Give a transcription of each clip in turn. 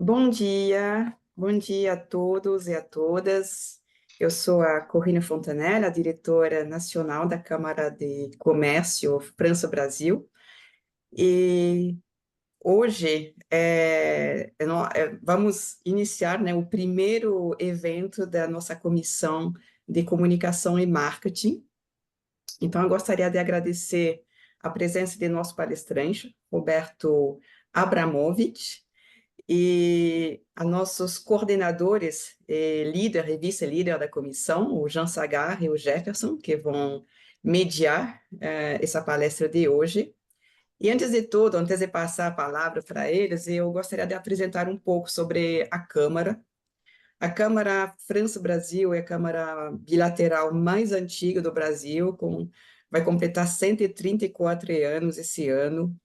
Bom dia a todos e a todas. Eu sou a Corrine Fontanella, diretora nacional da Câmara de Comércio França-Brasil, e hoje vamos iniciar, né, o primeiro evento da nossa Comissão de Comunicação e Marketing. Então, eu gostaria de agradecer a presença de nosso palestrante, Roberto Abramovich, e a nossos coordenadores, líder e vice-líder da comissão, o Jean Sagar e o Jefferson, que vão mediar essa palestra de hoje. E antes de tudo, antes de passar a palavra para eles, eu gostaria de apresentar um pouco sobre a Câmara. A Câmara França-Brasil é a Câmara bilateral mais antiga do Brasil, vai completar 134 anos esse ano.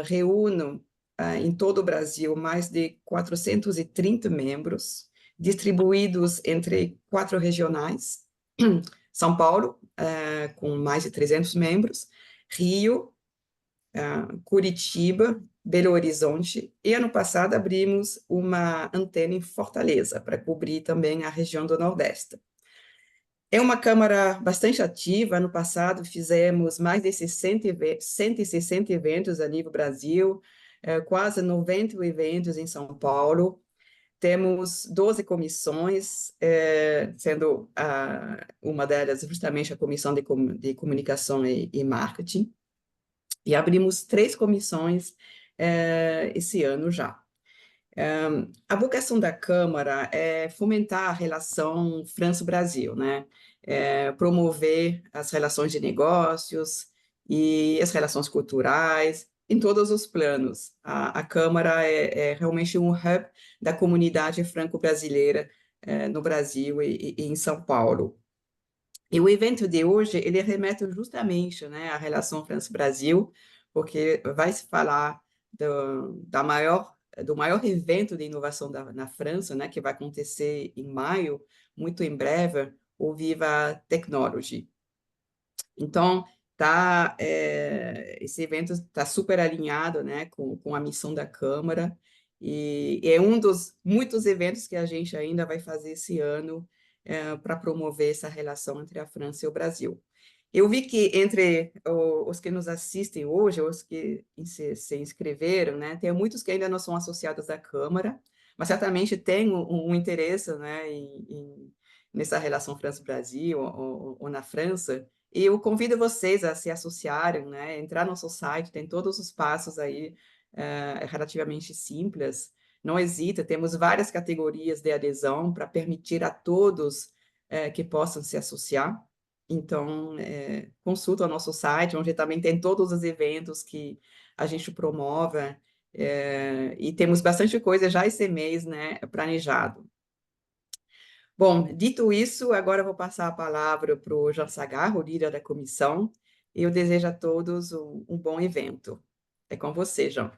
Reúne em todo o Brasil mais de 430 membros, distribuídos entre 4 regionais: São Paulo, com mais de 300 membros, Rio, Curitiba, Belo Horizonte, e ano passado abrimos uma antena em Fortaleza, para cobrir também a região do Nordeste. É uma Câmara bastante ativa. Ano passado fizemos mais de 160 eventos a nível Brasil, quase 90 eventos em São Paulo. Temos 12 comissões, sendo uma delas justamente a Comissão de Comunicação e Marketing. E abrimos 3 comissões esse ano já. A vocação da Câmara é fomentar a relação França-Brasil, né? Promover as relações de negócios e as relações culturais em todos os planos. A Câmara é realmente um hub da comunidade franco-brasileira no Brasil e em São Paulo. E o evento de hoje, ele remete justamente, né, à relação França-Brasil, porque vai se falar do maior evento de inovação na França, né, que vai acontecer em maio, muito em breve, o Viva Technology. Então, esse evento está super alinhado, né, com a missão da Câmara, e é um dos muitos eventos que a gente ainda vai fazer esse ano para promover essa relação entre a França e o Brasil. Eu vi que entre os que nos assistem hoje, os que se inscreveram, né, tem muitos que ainda não são associados à Câmara, mas certamente têm um interesse, né, nessa relação França-Brasil ou na França. E eu convido vocês a se associarem, né? Entrar no nosso site, tem todos os passos aí, relativamente simples. Não hesita, temos várias categorias de adesão para permitir a todos que possam se associar. Então, consulta o nosso site, onde também tem todos os eventos que a gente promove, e temos bastante coisa já esse mês, né, planejado. Bom, dito isso, agora eu vou passar a palavra para o Jean Sagar, líder da comissão, e eu desejo a todos um bom evento. É com você, Jean.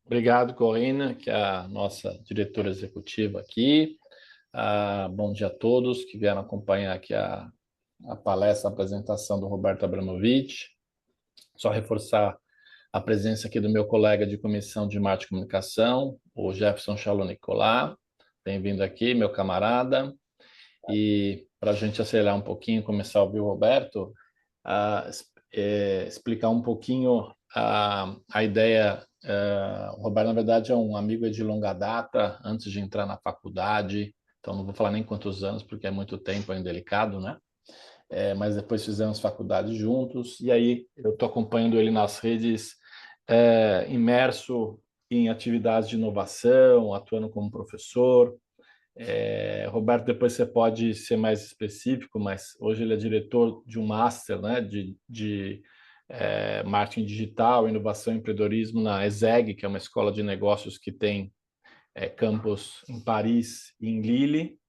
Obrigado, Corina, que é a nossa diretora executiva aqui. Bom dia a todos que vieram acompanhar aqui a palestra, a apresentação do Roberto Abramovich. Só reforçar a presença aqui do meu colega de comissão de marketing e comunicação, o Jefferson Chalon Nicolás. Bem-vindo aqui, meu camarada. E para a gente acelerar um pouquinho, começar a ouvir o Roberto, explicar um pouquinho a ideia. O Roberto, na verdade, é um amigo de longa data, antes de entrar na faculdade, então não vou falar nem quantos anos, porque é muito tempo, é indelicado, né? Mas depois fizemos faculdade juntos, e aí eu estou acompanhando ele nas redes, imerso em atividades de inovação, atuando como professor. Roberto, depois você pode ser mais específico, mas hoje ele é diretor de um Master, né, de Marketing Digital, Inovação e Empreendedorismo na ESEG, que é uma escola de negócios que tem campus em Paris e em Lille.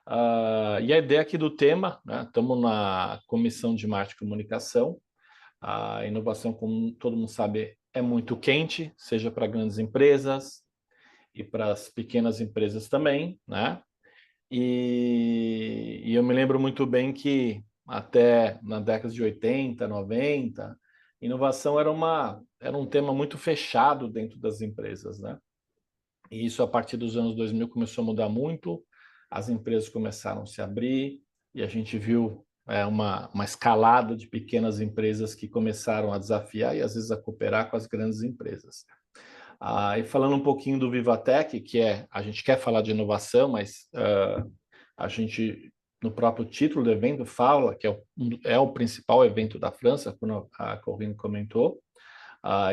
E a ideia aqui do tema, né, estamos na Comissão de Marketing e Comunicação. A inovação, como todo mundo sabe, é muito quente, seja para grandes empresas e para as pequenas empresas também, né? E eu me lembro muito bem que até na década de 80, 90, inovação era um tema muito fechado dentro das empresas, né? E isso, a partir dos anos 2000, começou a mudar muito, as empresas começaram a se abrir, e a gente viu uma escalada de pequenas empresas que começaram a desafiar e, às vezes, a cooperar com as grandes empresas. E falando um pouquinho do Vivatech, a gente quer falar de inovação, mas a gente, no próprio título do evento, fala que é o principal evento da França, como a Corrine comentou,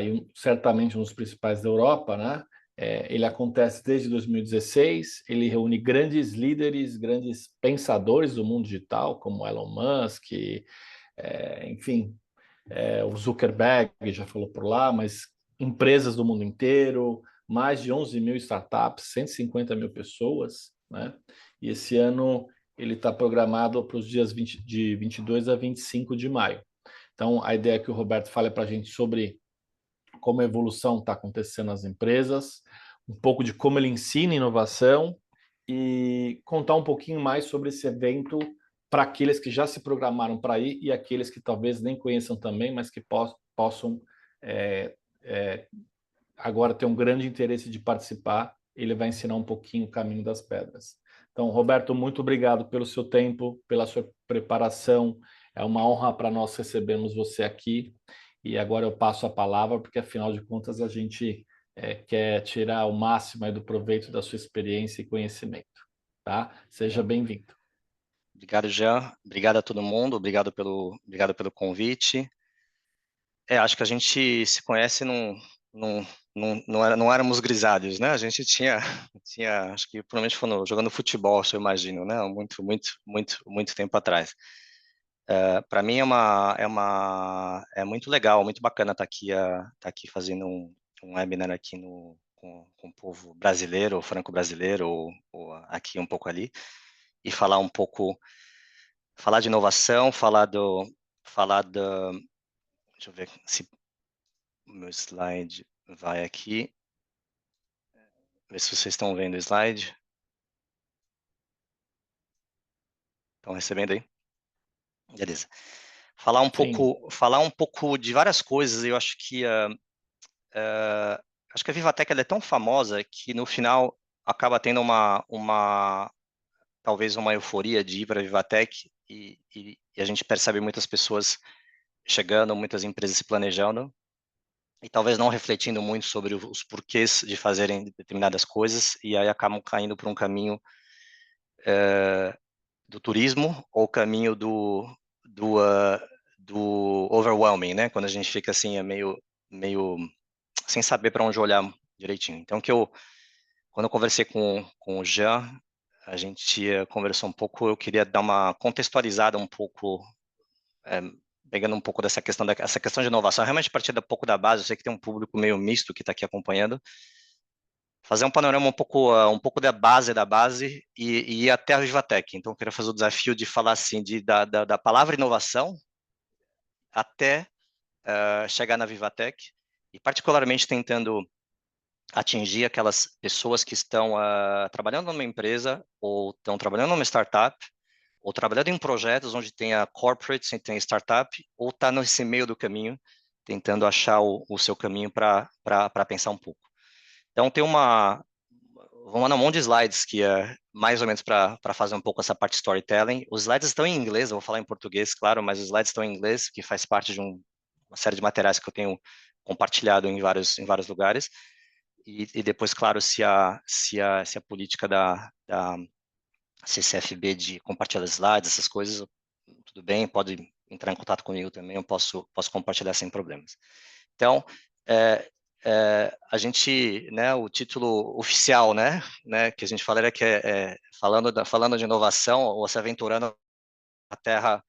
e certamente um dos principais da Europa, né? Ele acontece desde 2016, ele reúne grandes líderes, grandes pensadores do mundo digital, como Elon Musk, enfim, o Zuckerberg já falou por lá, mas empresas do mundo inteiro, mais de 11 mil startups, 150 mil pessoas, né? E esse ano ele está programado para os dias de 22 a 25 de maio. Então, a ideia é que o Roberto fale para a gente sobre como a evolução está acontecendo nas empresas, um pouco de como ele ensina inovação e contar um pouquinho mais sobre esse evento para aqueles que já se programaram para ir e aqueles que talvez nem conheçam também, mas que possam agora ter um grande interesse de participar. Ele vai ensinar um pouquinho o caminho das pedras. Então, Roberto, muito obrigado pelo seu tempo, pela sua preparação. É uma honra para nós recebermos você aqui. E agora eu passo a palavra, porque afinal de contas a gente quer tirar o máximo do proveito da sua experiência e conhecimento. Tá? Seja bem-vindo. Obrigado, Jean. Obrigado a todo mundo. Obrigado pelo convite. Acho que a gente se conhece não éramos grisalhos, né? A gente tinha, acho que provavelmente foi jogando futebol, eu imagino, né? Muito tempo atrás. Para mim é muito legal, muito bacana estar aqui fazendo um webinar aqui com o povo brasileiro, franco-brasileiro, ou aqui um pouco ali, e falar um pouco, falar de inovação, deixa eu ver se o meu slide vai aqui, ver se vocês estão vendo o slide. Estão recebendo aí? Beleza. Falar um pouco de várias coisas. Eu acho que a Vivatech ela é tão famosa que no final acaba tendo talvez uma euforia de ir para a Vivatech e a gente percebe muitas pessoas chegando, muitas empresas se planejando e talvez não refletindo muito sobre os porquês de fazerem determinadas coisas e aí acabam caindo por um caminho do turismo ou caminho do overwhelming, né? Quando a gente fica assim, meio sem saber para onde olhar direitinho. Então, quando eu conversei com o Jean, a gente conversou um pouco, eu queria dar uma contextualizada um pouco, pegando um pouco dessa questão, essa questão de inovação, realmente partir um pouco da base, eu sei que tem um público meio misto que está aqui acompanhando, fazer um panorama um pouco da base e ir até a Vivatech. Então, eu queria fazer o desafio de falar assim, da palavra inovação até chegar na Vivatech, e particularmente tentando atingir aquelas pessoas que estão trabalhando numa empresa, ou estão trabalhando numa startup, ou trabalhando em projetos onde tem a corporate, e tem a startup, ou está nesse meio do caminho, tentando achar o seu caminho para pensar um pouco. Então, vamos mandar um monte de slides que é mais ou menos para fazer um pouco essa parte de storytelling. Os slides estão em inglês, eu vou falar em português, claro, mas os slides estão em inglês, que faz parte de uma série de materiais que eu tenho compartilhado em vários lugares. E depois, claro, se a política da CCFB de compartilhar slides, essas coisas, tudo bem, pode entrar em contato comigo também, eu posso compartilhar sem problemas. Então, a gente, né, o título oficial, né, que a gente fala era que falando de inovação ou se aventurando na terra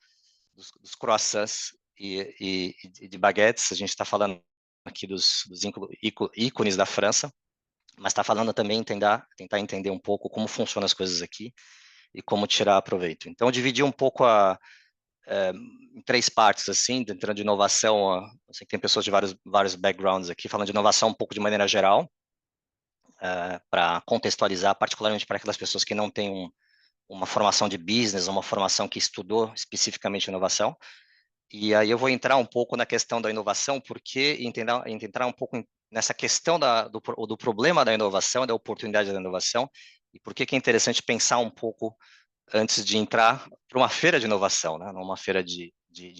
dos croissants e de baguetes. A gente está falando aqui dos ícones da França, mas está falando também tentar entender um pouco como funcionam as coisas aqui e como tirar proveito. Então, eu dividi um pouco em 3 partes, assim, entrando de inovação. Eu sei que tem pessoas de vários backgrounds aqui, falando de inovação um pouco de maneira geral, para contextualizar, particularmente para aquelas pessoas que não têm uma formação de business, uma formação que estudou especificamente inovação. E aí eu vou entrar um pouco na questão da inovação, porque entrar um pouco nessa questão do problema da inovação, da oportunidade da inovação, e por que é interessante pensar um pouco antes de entrar para uma feira de inovação, né? Não uma feira de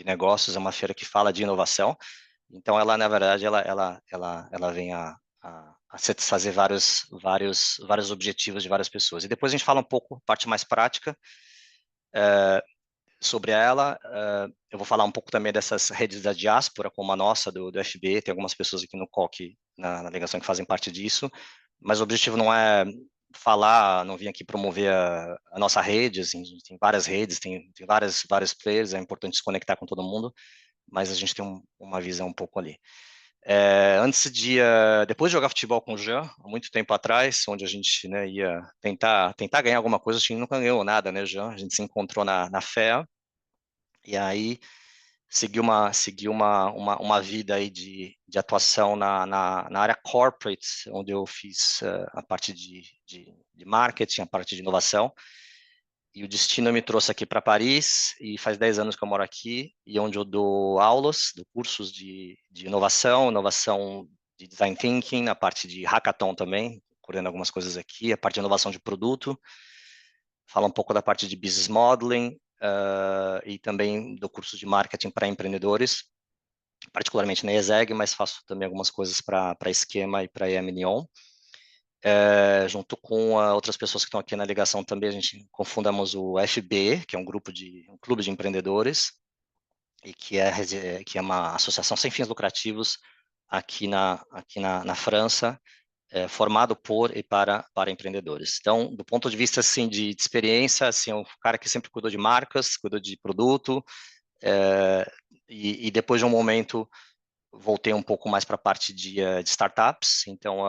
negócios, é uma feira que fala de inovação. Então, ela, na verdade, ela vem a satisfazer vários objetivos de várias pessoas. E depois a gente fala um pouco, parte mais prática, sobre ela. Eu vou falar um pouco também dessas redes da diáspora, como a nossa, do FB. Tem algumas pessoas aqui no COC, na ligação, que fazem parte disso. Mas o objetivo não é falar, não vim aqui promover a nossa rede, assim, tem várias redes, tem vários players, é importante se conectar com todo mundo, mas a gente tem uma visão um pouco ali. Depois de jogar futebol com o Jean, há muito tempo atrás, onde a gente, né, ia tentar ganhar alguma coisa, a gente nunca ganhou nada, né, Jean? A gente se encontrou na FEA, e aí seguiu uma vida aí de atuação na área corporate, onde eu fiz a parte de marketing, a parte de inovação, e o destino me trouxe aqui para Paris, e faz 10 anos que eu moro aqui, e onde eu dou aulas, dou cursos de inovação de design thinking, na parte de hackathon também, coordenando algumas coisas aqui, a parte de inovação de produto, fala um pouco da parte de business modeling, e também do curso de marketing para empreendedores, particularmente na ESEG, mas faço também algumas coisas para Esquema e para EM Neon. Junto com outras pessoas que estão aqui na ligação também, a gente cofundamos o FB, que é um clube de empreendedores, e que é uma associação sem fins lucrativos aqui na França, formado por e para empreendedores. Então, do ponto de vista assim de experiência, assim, um cara que sempre cuidou de marcas, cuidou de produto, e depois de um momento voltei um pouco mais para a parte de startups, então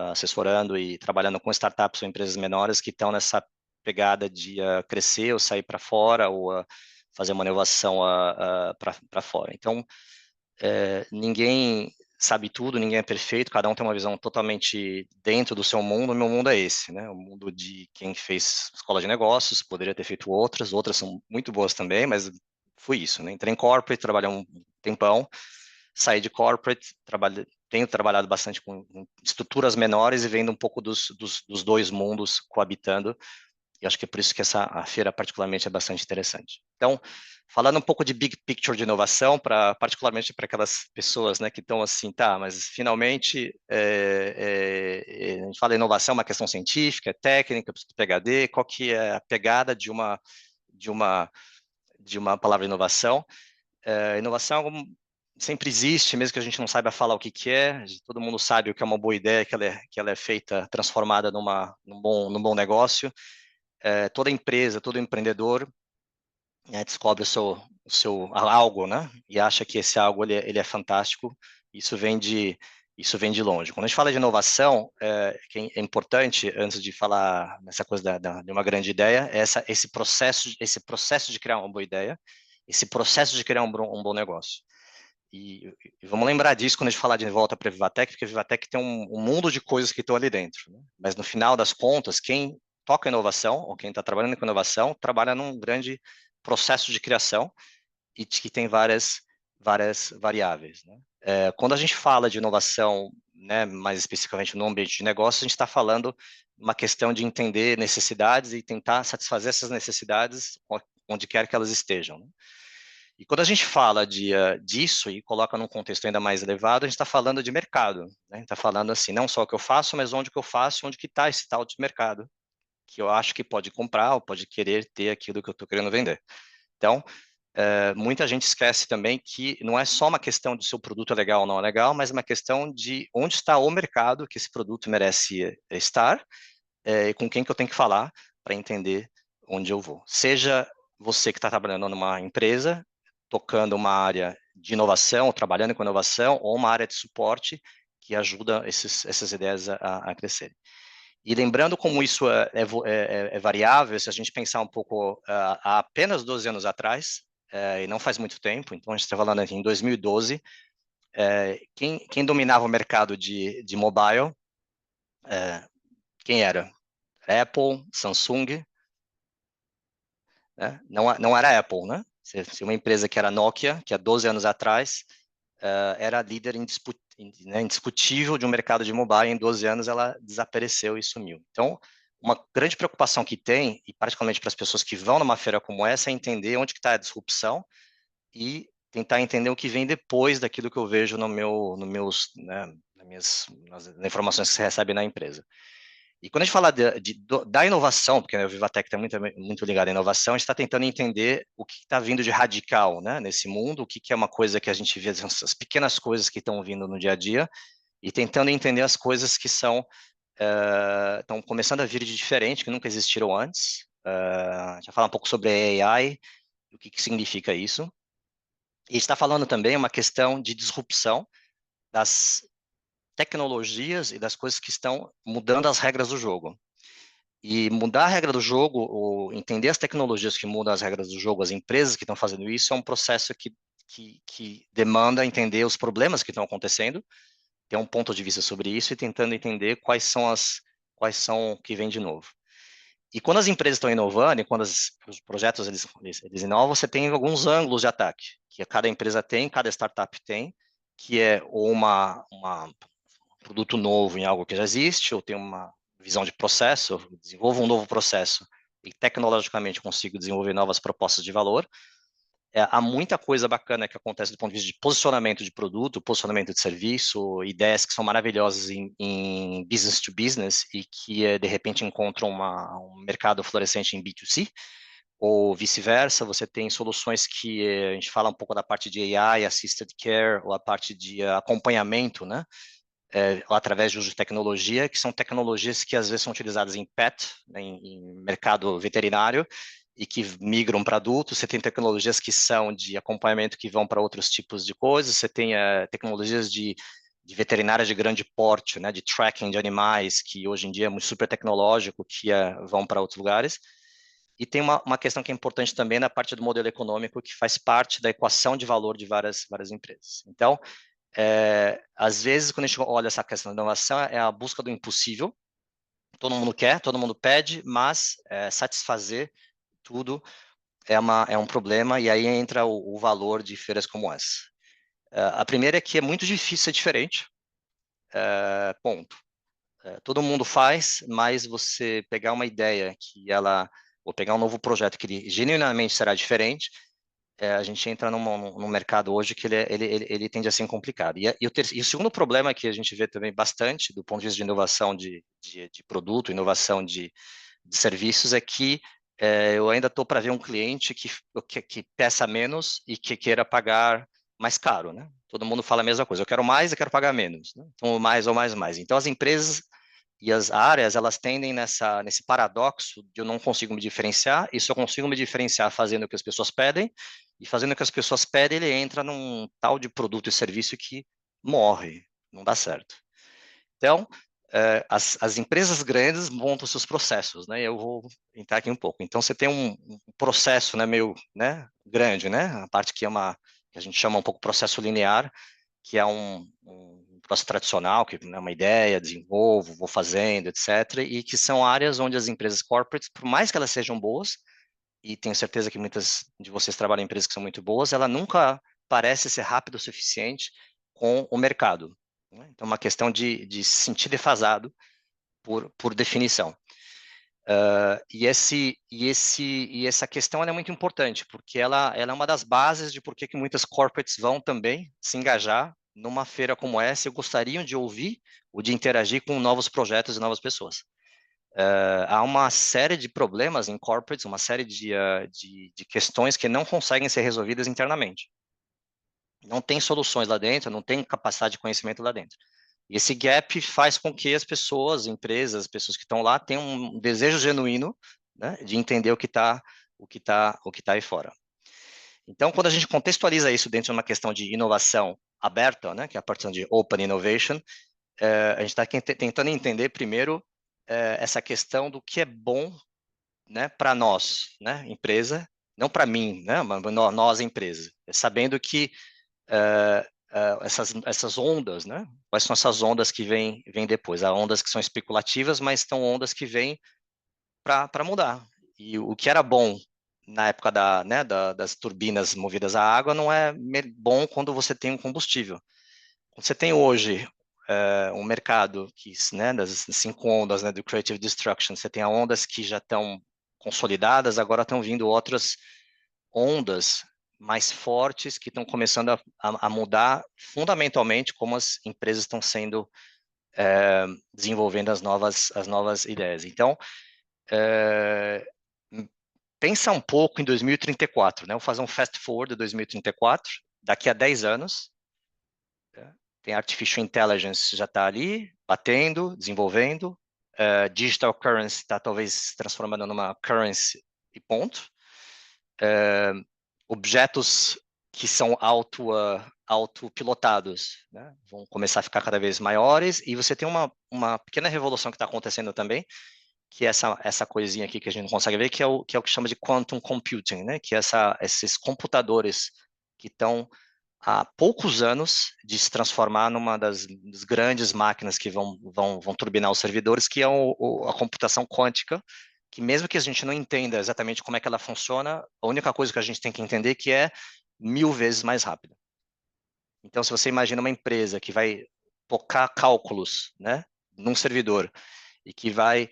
assessorando e trabalhando com startups ou empresas menores que estão nessa pegada de crescer ou sair para fora ou fazer uma inovação para fora. Então, ninguém sabe tudo, ninguém é perfeito, cada um tem uma visão totalmente dentro do seu mundo. O meu mundo é esse, né? O mundo de quem fez escola de negócios, poderia ter feito outras são muito boas também, mas foi isso, né? Entrei em corporate, trabalhei um tempão, saí de corporate, tenho trabalhado bastante com estruturas menores e vendo um pouco dos dois mundos coabitando. E acho que é por isso que a feira particularmente é bastante interessante. Então, falando um pouco de big picture de inovação, particularmente para aquelas pessoas, né, que estão assim, tá, mas finalmente a gente fala inovação, é uma questão científica, é técnica, preciso do PhD, qual que é a pegada de uma palavra inovação? Inovação sempre existe, mesmo que a gente não saiba falar o que é, todo mundo sabe o que é uma boa ideia, que ela é feita, transformada num bom negócio. Toda empresa, todo empreendedor, né, descobre o seu algo, né, e acha que esse algo ele é fantástico. Isso vem de longe. Quando a gente fala de inovação, que é importante, antes de falar nessa coisa de uma grande ideia, é esse processo de criar uma boa ideia, esse processo de criar um bom negócio. E vamos lembrar disso quando a gente falar de volta para a Vivatech, porque a Vivatech tem um mundo de coisas que estão ali dentro, né? Mas no final das contas, quem toca inovação, ou quem está trabalhando com inovação, trabalha num grande processo de criação e que tem várias variáveis, né? Quando a gente fala de inovação, né, mais especificamente no ambiente de negócio, a gente está falando uma questão de entender necessidades e tentar satisfazer essas necessidades onde quer que elas estejam, né? E quando a gente fala disso e coloca num contexto ainda mais elevado, a gente está falando de mercado, né? Está falando assim, não só o que eu faço, mas onde que eu faço, onde que está esse tal de mercado, que eu acho que pode comprar ou pode querer ter aquilo que eu estou querendo vender. Então, muita gente esquece também que não é só uma questão de se o produto é legal ou não é legal, mas uma questão de onde está o mercado que esse produto merece estar, e com quem que eu tenho que falar para entender onde eu vou. Seja você que está trabalhando numa empresa, tocando uma área de inovação, trabalhando com inovação, ou uma área de suporte que ajuda essas ideias a crescerem. E lembrando como isso é variável, se a gente pensar um pouco há apenas 12 anos atrás, e não faz muito tempo, então a gente está falando aqui em 2012, quem dominava o mercado de mobile, quem era? Apple, Samsung, né? Não era Apple, né? Se uma empresa que era Nokia, que há 12 anos atrás era líder indiscutível de um mercado de mobile. Em 12 anos ela desapareceu e sumiu. Então, uma grande preocupação que tem, e particularmente para as pessoas que vão numa feira como essa, é entender onde que está a disrupção e tentar entender o que vem depois daquilo que eu vejo nas informações que você recebe na empresa. E quando a gente fala da inovação, porque a Vivatech está muito ligada à inovação, a gente está tentando entender o que está vindo de radical, né, nesse mundo, o que é uma coisa que a gente vê, as pequenas coisas que estão vindo no dia a dia, e tentando entender as coisas que estão começando a vir de diferente, que nunca existiram antes. A gente vai falar um pouco sobre a AI, o que significa isso. E está falando também uma questão de disrupção das tecnologias e das coisas que estão mudando as regras do jogo. E mudar a regra do jogo, ou entender as tecnologias que mudam as regras do jogo, as empresas que estão fazendo isso, é um processo que demanda entender os problemas que estão acontecendo, ter um ponto de vista sobre isso e tentando entender quais são o que vem de novo. E quando as empresas estão inovando, e quando os projetos eles inovam, você tem alguns ângulos de ataque, que cada empresa tem, cada startup tem, que é ou um produto novo em algo que já existe, ou tem uma visão de processo, eu desenvolvo um novo processo e tecnologicamente consigo desenvolver novas propostas de valor. Há muita coisa bacana que acontece do ponto de vista de posicionamento de produto, posicionamento de serviço, ideias que são maravilhosas em business to business e que, de repente, encontram um mercado florescente em B2C, ou vice-versa. Você tem soluções que a gente fala um pouco da parte de AI, assisted care, ou a parte de acompanhamento, né? Através de uso de tecnologia, que são tecnologias que às vezes são utilizadas em pet, né, em mercado veterinário, e que migram para adultos. Você tem tecnologias que são de acompanhamento que vão para outros tipos de coisas. Você tem tecnologias de veterinária de grande porte, né, de tracking de animais, que hoje em dia é super tecnológico, que vão para outros lugares. E tem uma questão que é importante também na parte do modelo econômico, que faz parte da equação de valor de várias empresas. Então, às vezes, quando a gente olha essa questão da inovação, é a busca do impossível. Todo mundo quer, todo mundo pede, mas satisfazer tudo é um problema, e aí entra o valor de feiras como essa. A primeira é que é muito difícil ser diferente, ponto. Todo mundo faz, mas você pegar uma ideia ou pegar um novo projeto que ele genuinamente será diferente, a gente entra num mercado hoje que ele tende a ser complicado. E o segundo problema que a gente vê também bastante, do ponto de vista de inovação de produto, inovação de serviços, é que eu ainda estou para ver um cliente que peça menos e que queira pagar mais caro, né? Todo mundo fala a mesma coisa, eu quero mais e quero pagar menos, né? Então, mais ou mais, mais. Então, as empresas e as áreas, elas tendem nesse paradoxo de eu não consigo me diferenciar, e só consigo me diferenciar fazendo o que as pessoas pedem, e fazendo o que as pessoas pedem, ele entra num tal de produto e serviço que morre, não dá certo. Então, as empresas grandes montam seus processos, né? Eu vou entrar aqui um pouco. Então, você tem um processo, né, meio, né, grande, né? A parte que que a gente chama um pouco processo linear, que é um processo tradicional, que é uma ideia, desenvolvo, vou fazendo, etc. E que são áreas onde as empresas corporates, por mais que elas sejam boas, e tenho certeza que muitas de vocês trabalham em empresas que são muito boas, ela nunca parece ser rápida o suficiente com o mercado, né? Então, uma questão de se sentir defasado por definição. E essa questão é muito importante, porque ela é uma das bases de por que muitas corporates vão também se engajar numa feira como essa e gostariam de ouvir ou de interagir com novos projetos e novas pessoas. Há uma série de problemas em corporates, uma série de questões que não conseguem ser resolvidas internamente. Não tem soluções lá dentro, não tem capacidade de conhecimento lá dentro. E esse gap faz com que as pessoas, empresas, as pessoas que estão lá, tenham um desejo genuíno, né, de entender o que tá aí fora. Então, quando a gente contextualiza isso dentro de uma questão de inovação aberta, né, que é a parte de Open Innovation, a gente está tentando entender primeiro essa questão do que é bom, né, para nós, né, empresa, não para mim, né, mas nós, empresa, sabendo que essas ondas, né? Quais são essas ondas que vêm depois? Há ondas que são especulativas, mas são ondas que vêm para mudar. E o que era bom na época das turbinas movidas a água, não é bom quando você tem um combustível. Quando você tem hoje um mercado que, né, das 5 ondas, né, do Creative Destruction, você tem ondas que já estão consolidadas, agora estão vindo outras ondas mais fortes que estão começando a mudar fundamentalmente como as empresas estão sendo desenvolvendo as novas ideias. Então, pensa um pouco em 2034, né? Vou fazer um fast forward de 2034, daqui a 10 anos, tem Artificial Intelligence já está ali, batendo, desenvolvendo, Digital Currency está talvez se transformando numa currency e ponto. Objetos que são autopilotados, né? Vão começar a ficar cada vez maiores, e você tem uma pequena revolução que está acontecendo também, que é essa coisinha aqui que a gente não consegue ver, que é o que chama de quantum computing, né? Que é esses computadores que estão há poucos anos de se transformar numa das grandes máquinas que vão turbinar os servidores, que é a computação quântica, que mesmo que a gente não entenda exatamente como é que ela funciona, a única coisa que a gente tem que entender que é 1000 vezes mais rápida. Então, se você imagina uma empresa que vai tocar cálculos, né, num servidor, e que vai,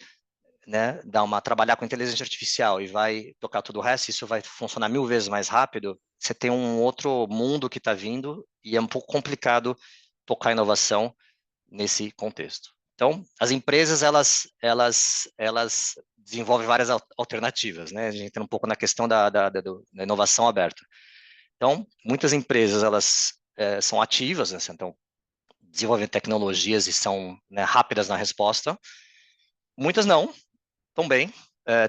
né, trabalhar com inteligência artificial e vai tocar todo o resto, isso vai funcionar 1000 vezes mais rápido, você tem um outro mundo que está vindo, e é um pouco complicado tocar inovação nesse contexto. Então, as empresas, elas desenvolvem várias alternativas, né? A gente entra um pouco na questão da inovação aberta. Então, muitas empresas, elas são ativas, né? Então, desenvolvem tecnologias e são, né, rápidas na resposta. Muitas não, estão bem,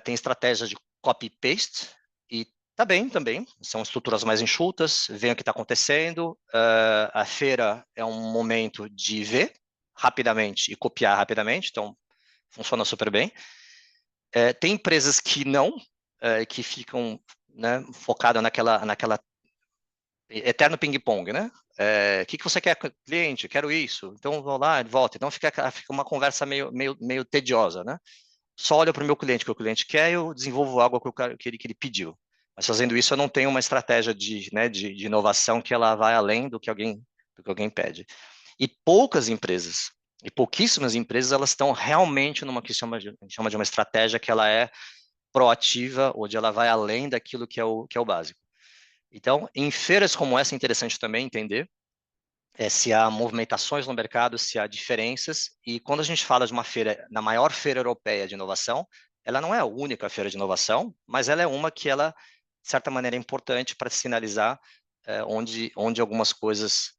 tem estratégias de copy-paste, e tá bem também, são estruturas mais enxutas, veem o que está acontecendo, a feira é um momento de ver rapidamente e copiar rapidamente, então funciona super bem. Tem empresas que não, que ficam, né, focadas naquela eterno ping-pong, né? O que você quer, cliente? Quero isso. Então, vou lá, volta. Então, fica uma conversa meio tediosa, né? Só olho para o meu cliente, o que o cliente quer, e eu desenvolvo algo que ele pediu. Mas fazendo isso, eu não tenho uma estratégia de inovação que ela vai além do que alguém pede. E pouquíssimas empresas, elas estão realmente numa que a gente chama de uma estratégia que ela é proativa, onde ela vai além daquilo que é o básico. Então, em feiras como essa, é interessante também entender se há movimentações no mercado, se há diferenças, e quando a gente fala de uma feira, na maior feira europeia de inovação, ela não é a única feira de inovação, mas ela é uma que ela, de certa maneira, é importante para sinalizar onde algumas coisas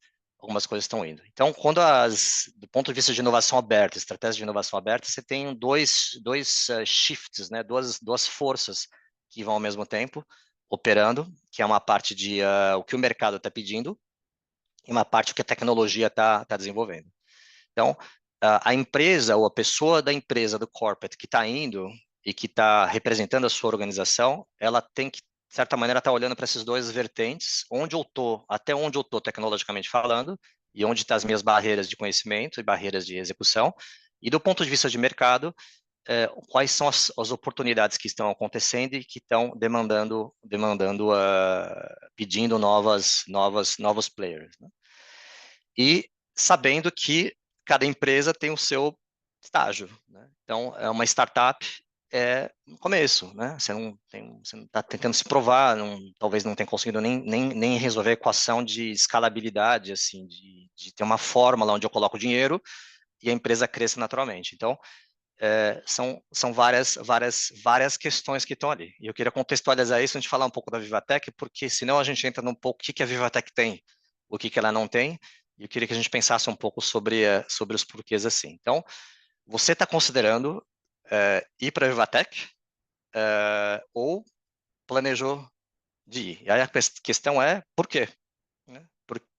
estão indo. Então, do ponto de vista de inovação aberta, estratégia de inovação aberta, você tem dois shifts, né, duas forças que vão ao mesmo tempo operando, que é uma parte de o que o mercado está pedindo, e uma parte que a tecnologia está desenvolvendo. Então, a empresa ou a pessoa da empresa, do corporate, que está indo e que está representando a sua organização, ela tem que, de certa maneira, estar olhando para esses dois vertentes, até onde eu estou tecnologicamente falando, e onde estão as minhas barreiras de conhecimento e barreiras de execução, e do ponto de vista de mercado, quais são as oportunidades que estão acontecendo e que estão pedindo novos players, né? E sabendo que cada empresa tem o seu estágio, né? Então, uma startup no começo, né? Você não está tentando se provar, talvez não tenha conseguido nem resolver a equação de escalabilidade, assim, de ter uma fórmula onde eu coloco dinheiro e a empresa cresça naturalmente. Então, são várias questões que estão ali. E eu queria contextualizar isso antes de falar um pouco da Vivatech, porque senão a gente entra num pouco o que a Vivatech tem, o que ela não tem, e eu queria que a gente pensasse um pouco sobre os porquês assim. Então, você está considerando ir para a Vivatech ou planejou de ir? E aí a questão é por quê? Né?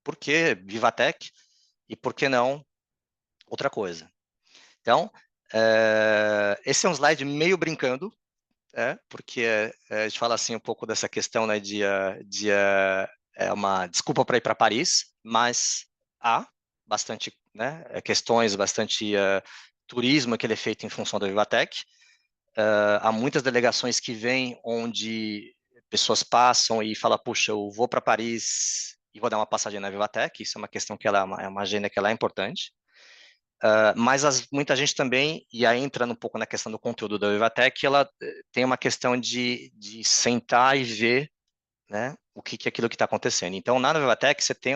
Por que Vivatech e por que não outra coisa? Então, esse é um slide meio brincando, porque a gente fala assim um pouco dessa questão, né, de uma desculpa para ir para Paris, mas há bastante, né, questões, bastante turismo que ele é feito em função da Vivatech. Há muitas delegações que vêm onde pessoas passam e falam, puxa, eu vou para Paris e vou dar uma passagem na Vivatech, isso é uma questão que ela é uma agenda que ela é importante. Mas muita gente também, e aí entrando um pouco na questão do conteúdo da Vivatech, ela tem uma questão de sentar e ver, né, o que é aquilo que está acontecendo. Então, na Vivatech, você tem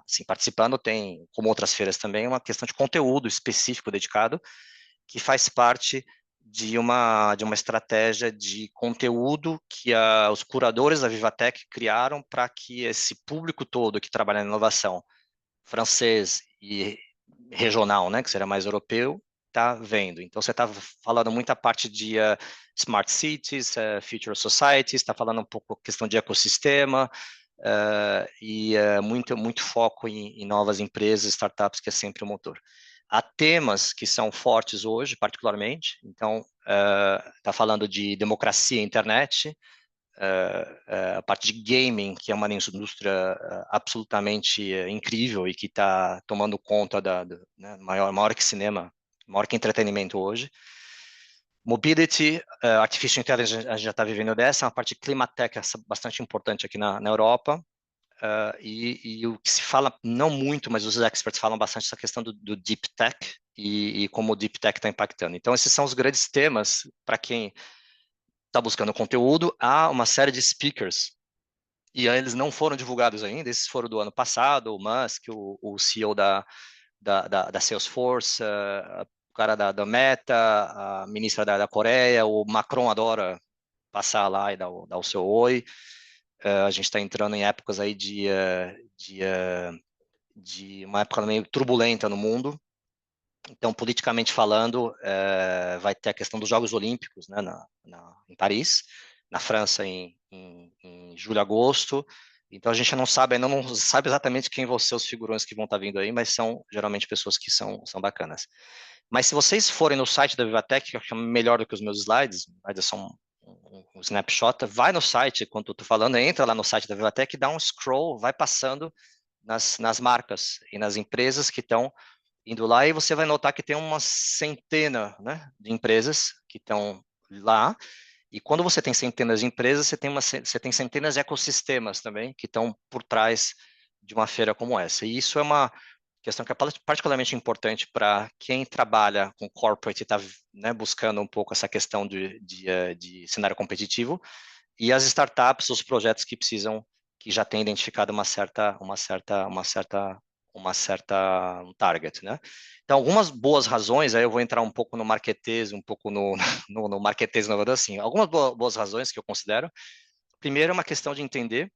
assim, participando, tem, como outras feiras também, uma questão de conteúdo específico dedicado, que faz parte de uma estratégia de conteúdo que os curadores da Vivatech criaram para que esse público todo que trabalha na inovação, francês e regional, né, que seria mais europeu, está vendo. Então, você está falando muita parte de Smart Cities, Future Societies, está falando um pouco questão de ecossistema, muito foco em novas empresas, startups, que é sempre o motor. Há temas que são fortes hoje, particularmente, então, está falando de democracia e internet, a parte de gaming, que é uma indústria absolutamente incrível e que está tomando conta né, maior que cinema, maior que entretenimento hoje. Mobility, Artificial Intelligence, a gente já está vivendo dessa, uma parte de Climatech bastante importante aqui na Europa, e o que se fala, não muito, mas os experts falam bastante essa questão do Deep Tech e como o Deep Tech está impactando. Então, esses são os grandes temas para quem está buscando conteúdo. Há uma série de speakers, e aí eles não foram divulgados ainda, esses foram do ano passado, o Musk, o CEO da Salesforce, o cara da Meta, a ministra da Coreia, o Macron adora passar lá e dar o seu oi. A gente está entrando em épocas aí de uma época meio turbulenta no mundo. Então, politicamente falando, vai ter a questão dos Jogos Olímpicos, né, em Paris, na França em julho, agosto. Então, a gente não sabe, ainda não sabe exatamente quem vão ser os figurões que vão estar vindo aí, mas são geralmente pessoas que são bacanas. Mas se vocês forem no site da Vivatech, que eu acho melhor do que os meus slides, mas é só um snapshot, vai no site, quando eu estou falando, entra lá no site da Vivatech, dá um scroll, vai passando nas marcas e nas empresas que estão indo lá, e você vai notar que tem uma centena, né, de empresas que estão lá, e quando você tem centenas de empresas, você tem centenas de ecossistemas também que estão por trás de uma feira como essa. E isso é uma questão que é particularmente importante para quem trabalha com corporate e está, né, buscando um pouco essa questão de cenário competitivo, e as startups, os projetos que já têm identificado uma certa target, né? Então, algumas boas razões, aí eu vou entrar um pouco no marketês, um pouco no marketês inovador, assim, algumas boas razões que eu considero. Primeiro, é uma questão de entender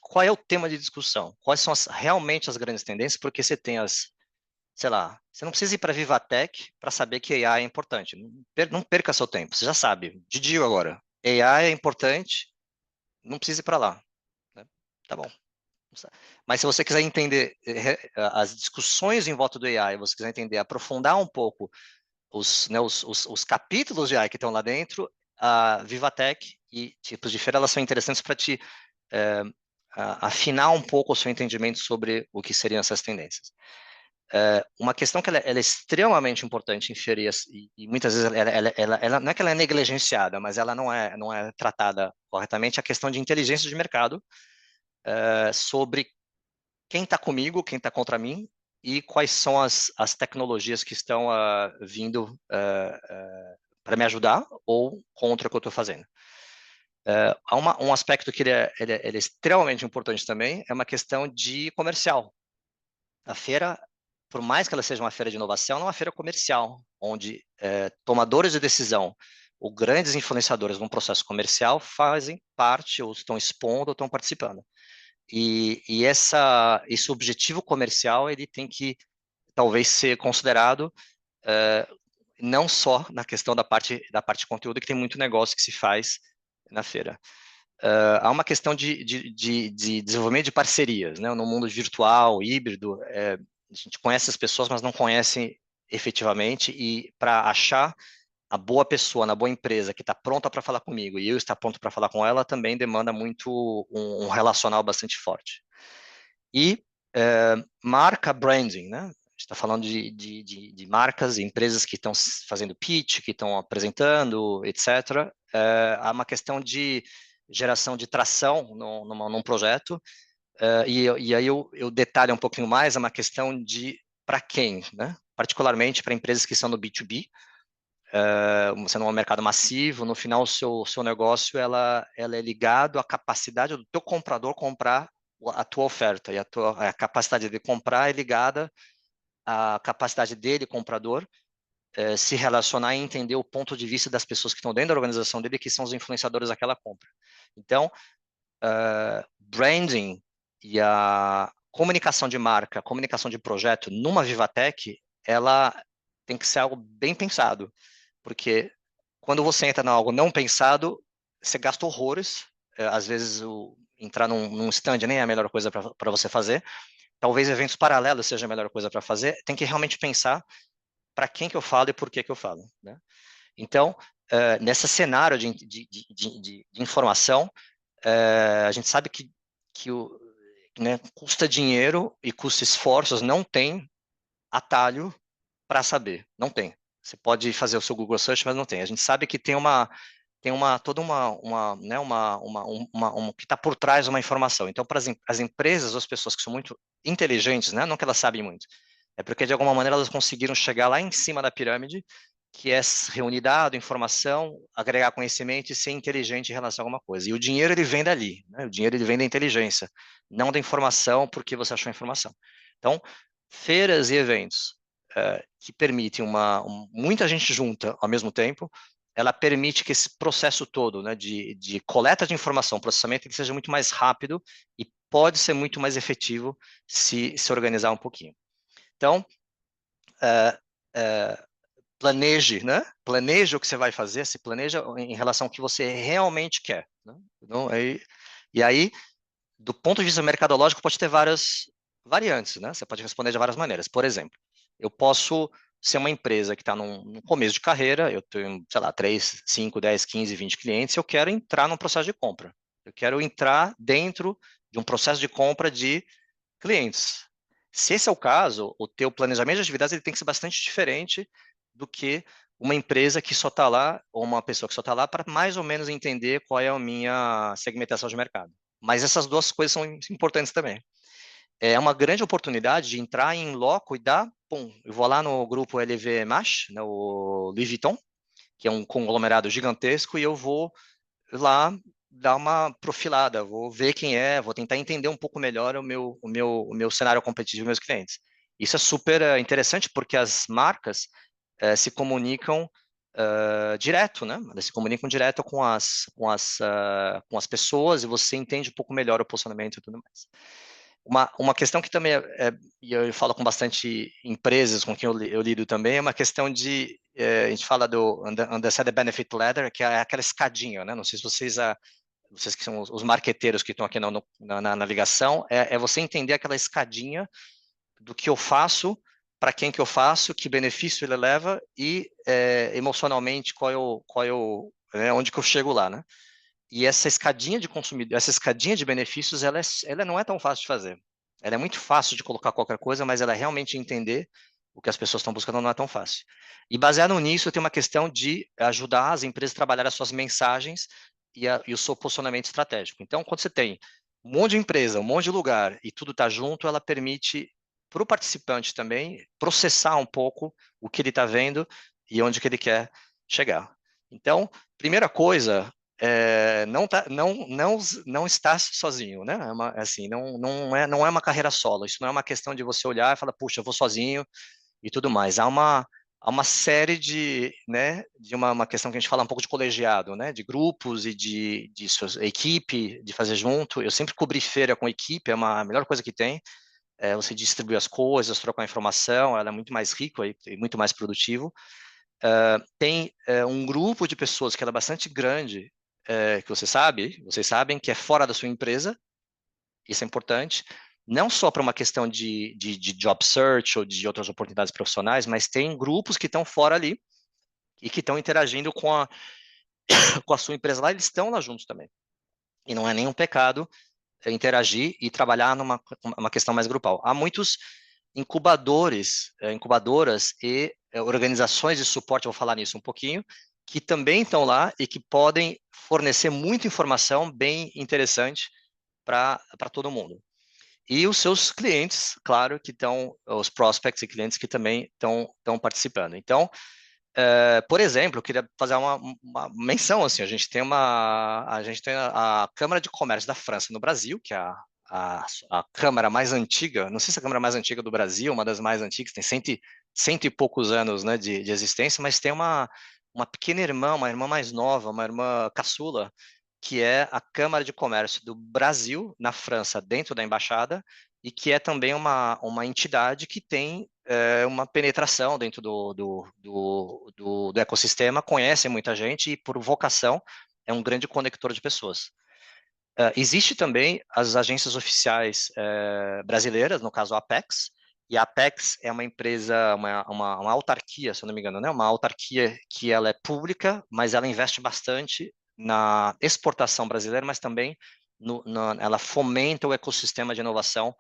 qual é o tema de discussão, quais são realmente as grandes tendências, porque você tem sei lá, você não precisa ir para a Vivatech para saber que AI é importante, não perca seu tempo, você já sabe, de dia agora, AI é importante, não precisa ir para lá, né? Tá bom. Mas se você quiser entender as discussões em volta do AI, você quiser entender, aprofundar um pouco os capítulos de AI que estão lá dentro, a Vivatech e tipos de feira, elas são interessantes para te afinar um pouco o seu entendimento sobre o que seriam essas tendências. Uma questão que ela é extremamente importante em feiras, e muitas vezes ela não é que ela é negligenciada, mas ela não é tratada corretamente, a questão de inteligência de mercado, sobre quem está comigo, quem está contra mim, e quais são as tecnologias que estão vindo para me ajudar ou contra o que eu estou fazendo. Há um aspecto que ele é extremamente importante também, é uma questão de comercial. A feira, por mais que ela seja uma feira de inovação, não é uma feira comercial, onde tomadores de decisão ou grandes influenciadores num processo comercial fazem parte, ou estão expondo, ou estão participando. E esse objetivo comercial, ele tem que talvez ser considerado não só na questão da parte de conteúdo, que tem muito negócio que se faz na feira. Há uma questão de desenvolvimento de parcerias, né? No mundo virtual, híbrido, a gente conhece as pessoas, mas não conhece efetivamente, e para achar a boa pessoa na boa empresa que está pronta para falar comigo e eu estar pronto para falar com ela, também demanda muito um relacional bastante forte. E marca branding, né? A gente está falando de marcas e empresas que estão fazendo pitch, que estão apresentando, etc. há uma questão de geração de tração num projeto, e aí eu detalho um pouquinho mais, é uma questão de para quem, né? Particularmente para empresas que são no B2B, você não é um mercado massivo, no final o seu negócio ela é ligado à capacidade do teu comprador comprar a tua oferta, e a capacidade de comprar é ligada à capacidade dele, comprador, se relacionar e entender o ponto de vista das pessoas que estão dentro da organização dele, que são os influenciadores daquela compra. Então, branding e a comunicação de marca, comunicação de projeto numa Vivatech, ela tem que ser algo bem pensado, porque quando você entra em algo não pensado, você gasta horrores, às vezes entrar num stand nem é a melhor coisa para você fazer, talvez eventos paralelos seja a melhor coisa para fazer, tem que realmente pensar para quem que eu falo e por que eu falo, né? Então, nesse cenário de informação, a gente sabe que né, custa dinheiro e custa esforços, não tem atalho para saber, não tem. Você pode fazer o seu Google Search, mas não tem. A gente sabe que tem toda que está por trás de uma informação. Então, para as empresas, as pessoas que são muito inteligentes, né, não que elas sabem muito, é porque de alguma maneira elas conseguiram chegar lá em cima da pirâmide, que é reunir dado, informação, agregar conhecimento e ser inteligente em relação a alguma coisa. E o dinheiro ele vem dali, né? O dinheiro ele vem da inteligência, não da informação porque você achou a informação. Então, feiras e eventos que permitem muita gente junta ao mesmo tempo, ela permite que esse processo todo, né, de coleta de informação, processamento, ele seja muito mais rápido e pode ser muito mais efetivo se organizar um pouquinho. Então, planeje, né? Planeje o que você vai fazer, se planeja em relação ao que você realmente quer, né? Então, e aí, do ponto de vista mercadológico, pode ter várias variantes, né? Você pode responder de várias maneiras. Por exemplo, eu posso ser uma empresa que está num começo de carreira, eu tenho, sei lá, 3, 5, 10, 15, 20 clientes, eu quero entrar num processo de compra. Eu quero entrar dentro de um processo de compra de clientes. Se esse é o caso, o teu planejamento de atividades ele tem que ser bastante diferente do que uma empresa que só está lá, ou uma pessoa que só está lá para mais ou menos entender qual é a minha segmentação de mercado. Mas essas duas coisas são importantes também. É uma grande oportunidade de entrar em loco e dar, eu vou lá no grupo LVMH, né, o Louis Vuitton, que é um conglomerado gigantesco, e eu vou lá dar uma profilada, vou ver quem é, vou tentar entender um pouco melhor o meu cenário competitivo e meus clientes. Isso é super interessante porque as marcas se comunicam direto, né? Elas se comunicam direto com as pessoas e você entende um pouco melhor o posicionamento e tudo mais. Uma questão que também e eu falo com bastante empresas com quem eu lido também, é uma questão de, a gente fala do Understand the Benefit Ladder, que é aquela escadinha, né? Não sei se vocês que são os marqueteiros que estão aqui na ligação, é você entender aquela escadinha do que eu faço, para quem que eu faço, que benefício ele leva e emocionalmente onde que eu chego lá, né? E essa escadinha de consumidor, essa escadinha de benefícios, ela não é tão fácil de fazer. Ela é muito fácil de colocar qualquer coisa, mas ela realmente entender o que as pessoas estão buscando não é tão fácil. E baseado nisso, tem uma questão de ajudar as empresas a trabalhar as suas mensagens e o seu posicionamento estratégico. Então, quando você tem um monte de empresa, um monte de lugar e tudo está junto, ela permite para o participante também processar um pouco o que ele está vendo e onde que ele quer chegar. Então, primeira coisa, não está sozinho, né? Assim, não é uma carreira solo. Isso não é uma questão de você olhar e falar, puxa, eu vou sozinho e tudo mais. Há uma série né, de uma questão que a gente fala um pouco de colegiado, né? De grupos e de equipe, de fazer junto. Eu sempre cobri feira com equipe, é a melhor coisa que tem. Você distribui as coisas, trocar informação, ela é muito mais rico e muito mais produtivo. Tem um grupo de pessoas que ela é bastante grande, que vocês sabem que é fora da sua empresa, isso é importante, não só para uma questão de job search ou de outras oportunidades profissionais, mas tem grupos que estão fora ali e que estão interagindo com a sua empresa lá, eles estão lá juntos também. E não é nenhum pecado interagir e trabalhar uma questão mais grupal. Há muitos incubadoras e organizações de suporte, eu vou falar nisso um pouquinho, que também estão lá e que podem fornecer muita informação bem interessante para todo mundo. E os seus clientes, claro, que estão, os prospects e clientes que também estão participando. Então, por exemplo, eu queria fazer uma menção, assim, a gente tem a Câmara de Comércio da França no Brasil, que é a Câmara mais antiga, não sei se é a Câmara mais antiga do Brasil, uma das mais antigas, tem cento e poucos anos, né, de existência, mas tem uma pequena irmã, uma irmã mais nova, uma irmã caçula, que é a Câmara de Comércio do Brasil, na França, dentro da embaixada, e que é também uma entidade que tem uma penetração dentro do ecossistema, conhece muita gente e, por vocação, é um grande conector de pessoas. Existe também as agências oficiais brasileiras, no caso a Apex, e a Apex é uma empresa, uma autarquia, se eu não me engano, né? Uma autarquia que ela é pública, mas ela investe bastante na exportação brasileira, mas também ela fomenta o ecossistema de inovação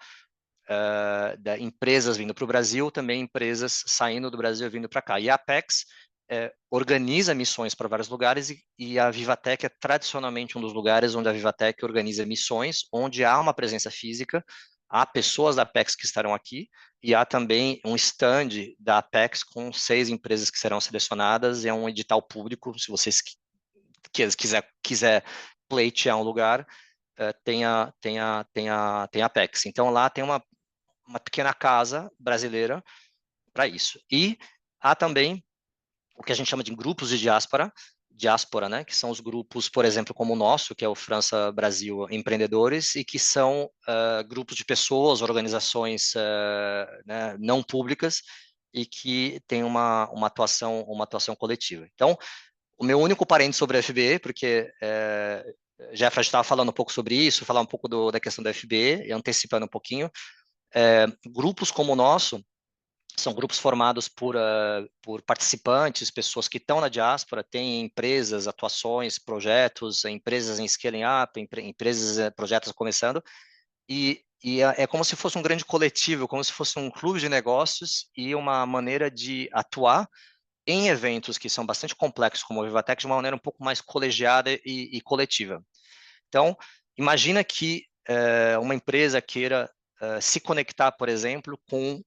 de empresas vindo para o Brasil, também empresas saindo do Brasil e vindo para cá. E a Apex organiza missões para vários lugares e a Vivatech é tradicionalmente um dos lugares onde a Vivatech organiza missões, onde há uma presença física, há pessoas da Apex que estarão aqui e há também um stand da Apex com 6 empresas que serão selecionadas, é um edital público, se vocês quiser pleitear um lugar, tem a Apex. Então lá tem uma pequena casa brasileira para isso. E há também o que a gente chama de grupos de diáspora, né, que são os grupos, por exemplo, como o nosso, que é o França Brasil Empreendedores, e que são grupos de pessoas, organizações né, não públicas e que têm uma atuação coletiva. Então, o meu único parênteses sobre a FBE, porque Jefferson estava falando um pouco sobre isso, falar um pouco da questão da FBE, e antecipando um pouquinho, grupos como o nosso são grupos formados por participantes, pessoas que estão na diáspora, têm empresas, atuações, projetos, empresas em scaling up, empresas, projetos começando, e é como se fosse um grande coletivo, como se fosse um clube de negócios e uma maneira de atuar em eventos que são bastante complexos, como o Vivatech, de uma maneira um pouco mais colegiada e coletiva. Então, imagina que uma empresa queira se conectar, por exemplo, com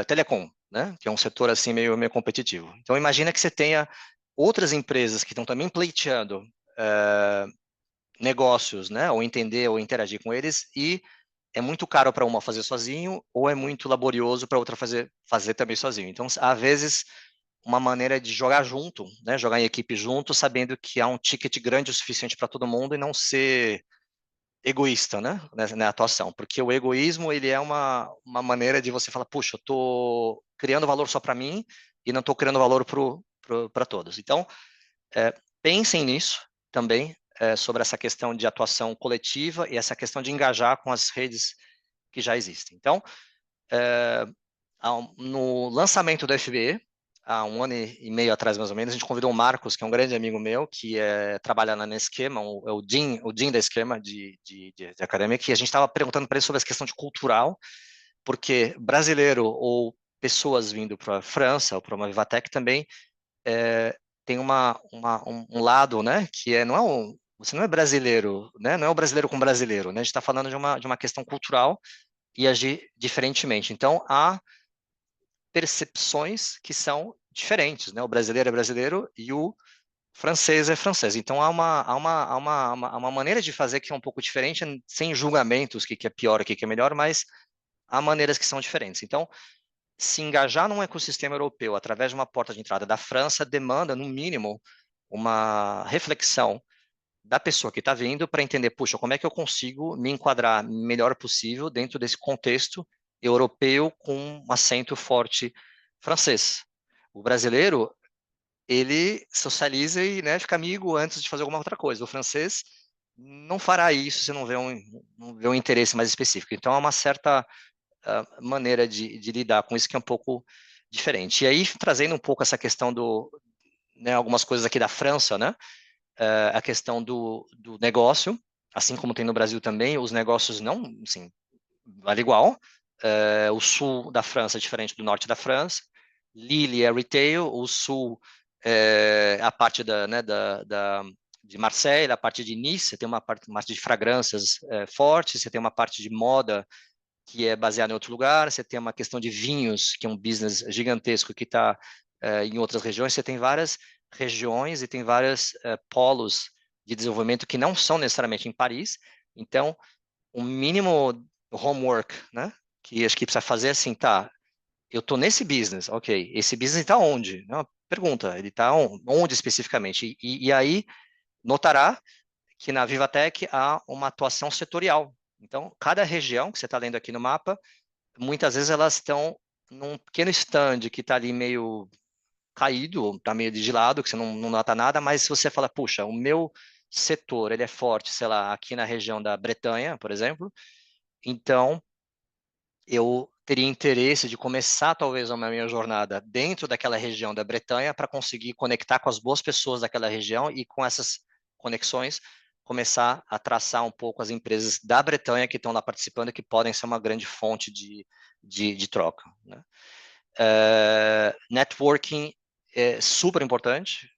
telecom, né? Que é um setor assim meio competitivo. Então, imagina que você tenha outras empresas que estão também pleiteando negócios, né? Ou entender ou interagir com eles e é muito caro para uma fazer sozinho ou é muito laborioso para outra fazer também sozinho. Então, às vezes, uma maneira de jogar junto, né? Jogar em equipe junto, sabendo que há um ticket grande o suficiente para todo mundo e não ser egoísta, né? Na atuação, porque o egoísmo ele é uma maneira de você falar, puxa, eu estou criando valor só para mim e não estou criando valor para todos. Então, pensem nisso também, sobre essa questão de atuação coletiva e essa questão de engajar com as redes que já existem. Então, no lançamento do FBE, há 1 ano e meio atrás, mais ou menos, a gente convidou o Marcos, que é um grande amigo meu, que trabalha na Esquema, é o Dean da Esquema de academia, que a gente estava perguntando para ele sobre essa questão de cultural, porque brasileiro ou pessoas vindo para a França ou para uma Vivatech também tem um lado, né, que você não é brasileiro, né, não é o brasileiro com brasileiro, né, a gente está falando de uma questão cultural e agir diferentemente. Então, há percepções que são diferentes, né? O brasileiro é brasileiro e o francês é francês. Então há uma maneira de fazer que é um pouco diferente, sem julgamentos, o que é pior, o que é melhor, mas há maneiras que são diferentes. Então, se engajar num ecossistema europeu através de uma porta de entrada da França demanda, no mínimo, uma reflexão da pessoa que está vindo para entender, puxa, como é que eu consigo me enquadrar melhor possível dentro desse contexto europeu com um acento forte francês. O brasileiro, ele socializa e, né, fica amigo antes de fazer alguma outra coisa. O francês não fará isso se não vê um interesse mais específico. Então, há uma certa maneira de lidar com isso que é um pouco diferente. E aí, trazendo um pouco essa questão né, algumas coisas aqui da França, né? A questão do negócio, assim como tem no Brasil também, os negócios não, assim, vale igual. O sul da França é diferente do norte da França. Lille é retail, o sul a parte de Marseille, a parte de Nice, você tem uma parte de fragrâncias forte, você tem uma parte de moda que é baseada em outro lugar, você tem uma questão de vinhos, que é um business gigantesco que está em outras regiões, você tem várias regiões e tem vários polos de desenvolvimento que não são necessariamente em Paris, então o mínimo homework, né, que acho que precisa fazer é assim, tá, eu estou nesse business, ok, esse business está onde? Não, pergunta, ele está onde especificamente? E aí notará que na Vivatech há uma atuação setorial. Então, cada região que você está lendo aqui no mapa, muitas vezes elas estão num pequeno stand que está ali meio caído, está meio de lado, que você não nota nada, mas se você fala, puxa, o meu setor ele é forte, sei lá, aqui na região da Bretanha, por exemplo, então eu teria interesse de começar talvez a minha jornada dentro daquela região da Bretanha para conseguir conectar com as boas pessoas daquela região e com essas conexões começar a traçar um pouco as empresas da Bretanha que estão lá participando, que podem ser uma grande fonte de troca, né? Networking é super importante,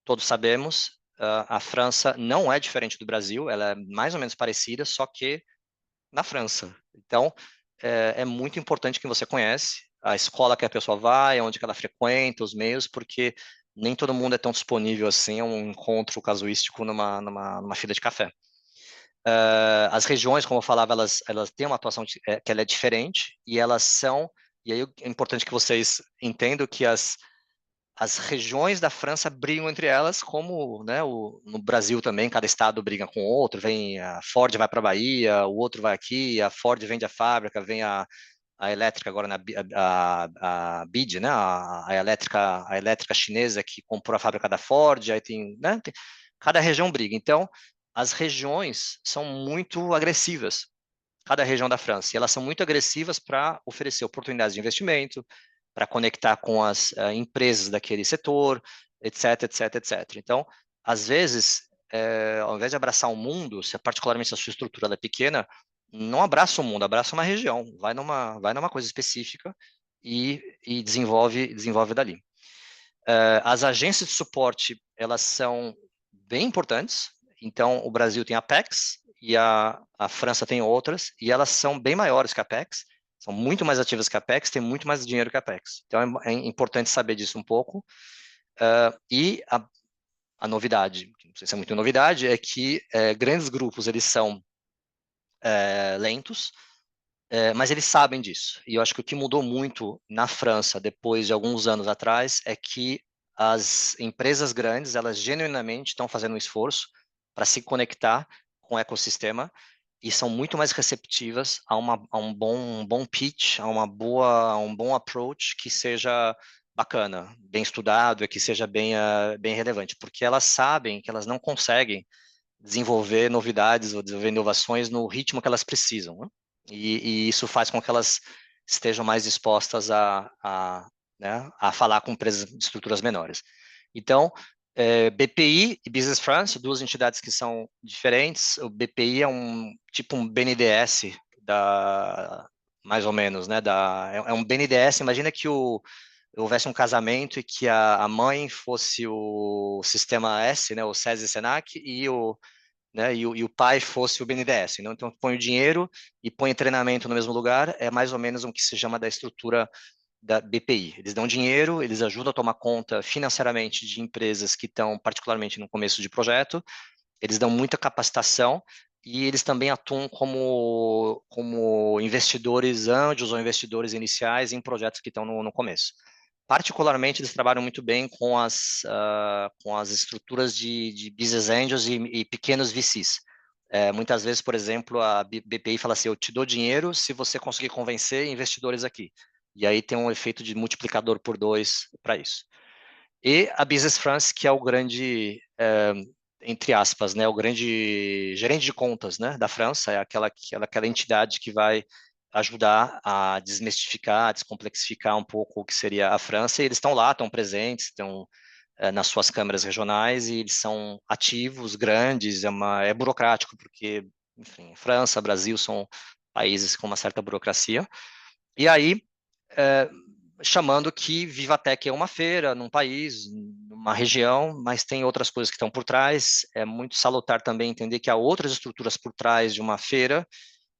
todos sabemos. A França não é diferente do Brasil, ela é mais ou menos parecida, só que na França. Então, é muito importante que você conhece a escola que a pessoa vai, onde que ela frequenta, os meios, porque nem todo mundo é tão disponível assim a um encontro casuístico numa fila de café. As regiões, como eu falava, elas têm uma atuação que ela é diferente e elas são, e aí é importante que vocês entendam que as regiões da França brigam entre elas, como, né, no Brasil também, cada estado briga com o outro, vem a Ford vai para a Bahia, o outro vai aqui, a Ford vende a fábrica, vem a elétrica agora a BID, né, a elétrica chinesa que comprou a fábrica da Ford, aí né, cada região briga. Então, as regiões são muito agressivas, cada região da França, e elas são muito agressivas para oferecer oportunidades de investimento, para conectar com as empresas daquele setor, etc, etc, etc. Então, às vezes, ao invés de abraçar o mundo, se particularmente se a sua estrutura é pequena, não abraça o mundo, abraça uma região, vai numa coisa específica e desenvolve dali. As agências de suporte, elas são bem importantes. Então, o Brasil tem a Apex e a França tem outras, e elas são bem maiores que a Apex, são muito mais ativas que a Apex, tem muito mais dinheiro que a Apex. Então, é importante saber disso um pouco. E a novidade, não sei se é muito novidade, é que grandes grupos, eles são lentos, mas eles sabem disso. E eu acho que o que mudou muito na França, depois de alguns anos atrás, é que as empresas grandes, elas genuinamente estão fazendo um esforço para se conectar com o ecossistema e são muito mais receptivas a um bom pitch, a um bom approach que seja bacana, bem estudado, e que seja bem relevante, porque elas sabem que elas não conseguem desenvolver novidades ou desenvolver inovações no ritmo que elas precisam, né? E isso faz com que elas estejam mais dispostas né, a falar com empresas de estruturas menores. Então, BPI e Business France, duas entidades que são diferentes. O BPI é tipo um BNDES mais ou menos, né? É um BNDES. Imagina que houvesse um casamento e que a mãe fosse o Sistema S, né? O SESI Senac e né, e o pai fosse o BNDES. Então, põe o dinheiro e põe treinamento no mesmo lugar, é mais ou menos o que se chama da estrutura da BPI. Eles dão dinheiro, eles ajudam a tomar conta financeiramente de empresas que estão particularmente no começo de projeto, eles dão muita capacitação e eles também atuam como investidores anjos ou investidores iniciais em projetos que estão no começo. Particularmente, eles trabalham muito bem com as estruturas de business angels e pequenos VCs. Muitas vezes, por exemplo, a BPI fala assim, eu te dou dinheiro se você conseguir convencer investidores aqui. E aí tem um efeito de multiplicador por 2 para isso. E a Business France, que é o grande, entre aspas, né, o grande gerente de contas, né, da França, é aquela entidade que vai ajudar a desmistificar, a descomplexificar um pouco o que seria a França, e eles estão lá, estão presentes, estão nas suas câmaras regionais, e eles são ativos, grandes, é burocrático, porque, enfim, França, Brasil são países com uma certa burocracia. E aí, chamando que Vivatech é uma feira num país, numa região, mas tem outras coisas que estão por trás. É muito salutar também entender que há outras estruturas por trás de uma feira.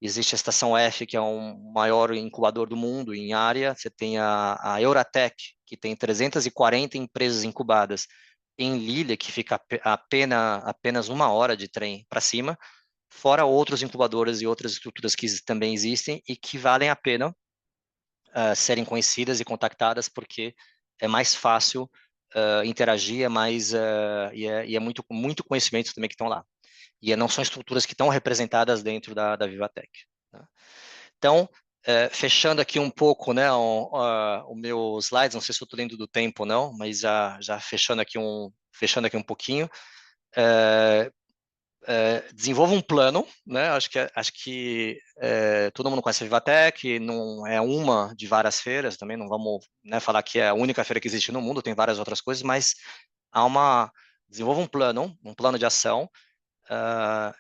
Existe a Estação F, que é o maior incubador do mundo em área. Você tem a Euratech, que tem 340 empresas incubadas em Lille, que fica apenas 1 hora de trem para cima, fora outros incubadores e outras estruturas que também existem e que valem a pena serem conhecidas e contactadas, porque é mais fácil interagir, e é muito conhecimento também que estão lá. E não são estruturas que estão representadas dentro da Vivatech. Tá? Então, fechando aqui um pouco, né, o meu slides, não sei se eu estou dentro do tempo ou não, mas já fechando aqui um pouquinho, desenvolva um plano, né? Acho que todo mundo conhece a Vivatech, não é uma de várias feiras, também não vamos, né, falar que é a única feira que existe no mundo, tem várias outras coisas, mas desenvolva um plano de ação,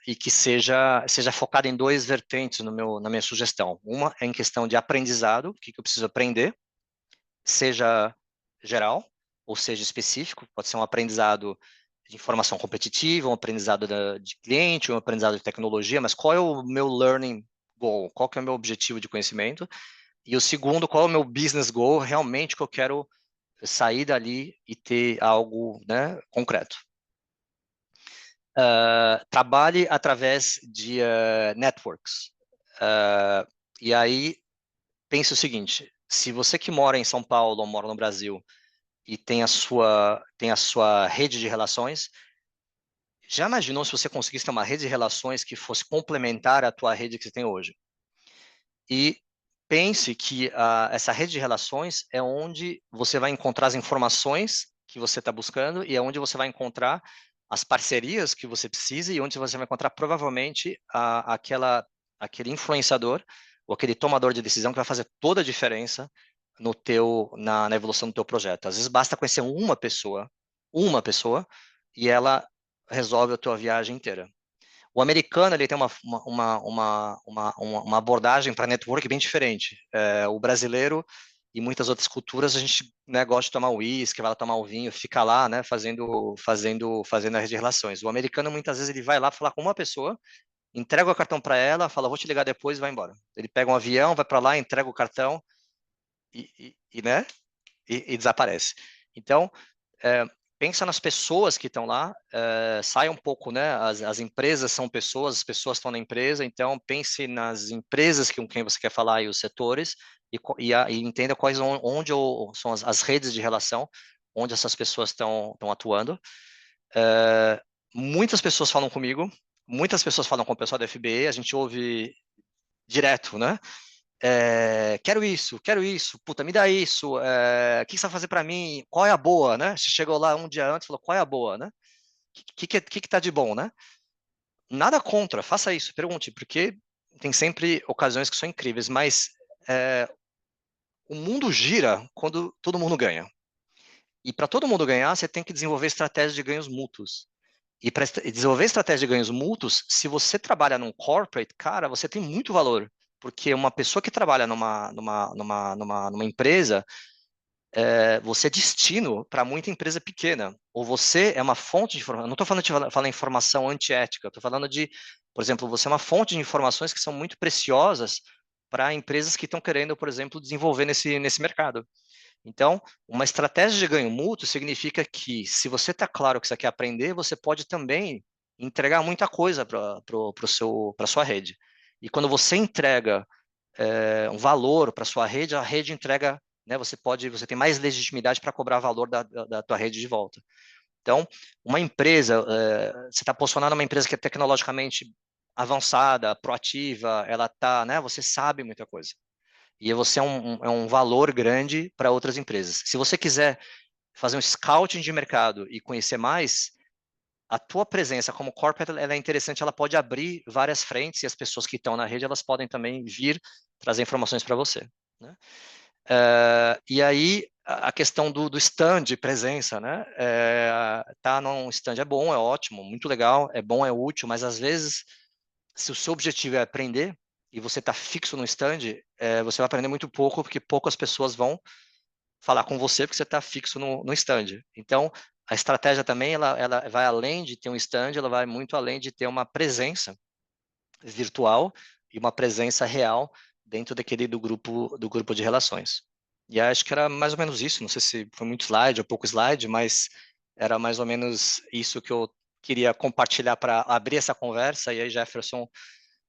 e que seja focado em 2 vertentes na minha sugestão. Uma é em questão de aprendizado, o que eu preciso aprender, seja geral, ou seja específico, pode ser um aprendizado de informação competitiva, um aprendizado de cliente, um aprendizado de tecnologia, mas qual é o meu learning goal? Qual que é o meu objetivo de conhecimento? E o segundo, qual é o meu business goal? Realmente que eu quero sair dali e ter algo, né, concreto. Trabalhe através de networks. E aí, pense o seguinte, se você que mora em São Paulo ou mora no Brasil e tem a sua rede de relações, já imaginou se você conseguisse ter uma rede de relações que fosse complementar à tua rede que você tem hoje? E pense que essa rede de relações é onde você vai encontrar as informações que você está buscando e é onde você vai encontrar as parcerias que você precisa e onde você vai encontrar provavelmente aquele influenciador ou aquele tomador de decisão que vai fazer toda a diferença na evolução do teu projeto. Às vezes basta conhecer uma pessoa, e ela resolve a tua viagem inteira. O americano ele tem uma abordagem para network bem diferente. O brasileiro e muitas outras culturas, a gente, né, gosta de tomar uísque, vai lá tomar o vinho, fica lá, né, fazendo a rede de relações. O americano, muitas vezes, ele vai lá falar com uma pessoa, entrega o cartão para ela, fala, vou te ligar depois e vai embora. Ele pega um avião, vai para lá, entrega o cartão né, e desaparece. Então, pensa nas pessoas que estão lá, sai um pouco, né? As empresas são pessoas, as pessoas estão na empresa, então pense nas empresas com quem você quer falar e os setores, e entenda onde são as redes de relação, onde essas pessoas estão atuando. Muitas pessoas falam comigo, muitas pessoas falam com o pessoal da FBE, a gente ouve direto, né? Quero isso, puta, me dá isso, o que você vai fazer para mim, qual é a boa, né? Você chegou lá um dia antes e falou, qual é a boa, né? O que tá de bom, né? Nada contra, faça isso, pergunte, porque tem sempre ocasiões que são incríveis, mas o mundo gira quando todo mundo ganha. E para todo mundo ganhar, você tem que desenvolver estratégias de ganhos mútuos. E para desenvolver estratégia de ganhos mútuos, se você trabalha num corporate, cara, você tem muito valor. Porque uma pessoa que trabalha numa empresa, você é destino para muita empresa pequena. Ou você é uma fonte de informação. Não estou falando de falar informação antiética, estou falando de, por exemplo, você é uma fonte de informações que são muito preciosas para empresas que estão querendo, por exemplo, desenvolver nesse mercado. Então, uma estratégia de ganho mútuo significa que, se você está claro que você quer aprender, você pode também entregar muita coisa para a sua rede. E quando você entrega um valor para a sua rede, a rede entrega, né, você tem mais legitimidade para cobrar valor da tua rede de volta. Então, uma empresa, você está posicionando uma empresa que é tecnologicamente avançada, proativa, ela tá, né, você sabe muita coisa. E você é um valor grande para outras empresas. Se você quiser fazer um scouting de mercado e conhecer mais, a tua presença como corporate ela é interessante, ela pode abrir várias frentes e as pessoas que estão na rede elas podem também vir trazer informações para você. Né? E aí a questão do stand, presença, né? Tá num stand é bom, é ótimo, muito legal, é bom, é útil, mas às vezes se o seu objetivo é aprender e você está fixo no stand, você vai aprender muito pouco, porque poucas pessoas vão falar com você porque você está fixo no stand. Então, a estratégia também, ela vai além de ter um stand, ela vai muito além de ter uma presença virtual e uma presença real dentro do grupo de relações. E acho que era mais ou menos isso, não sei se foi muito slide ou pouco slide, mas era mais ou menos isso que eu queria compartilhar para abrir essa conversa, e aí Jefferson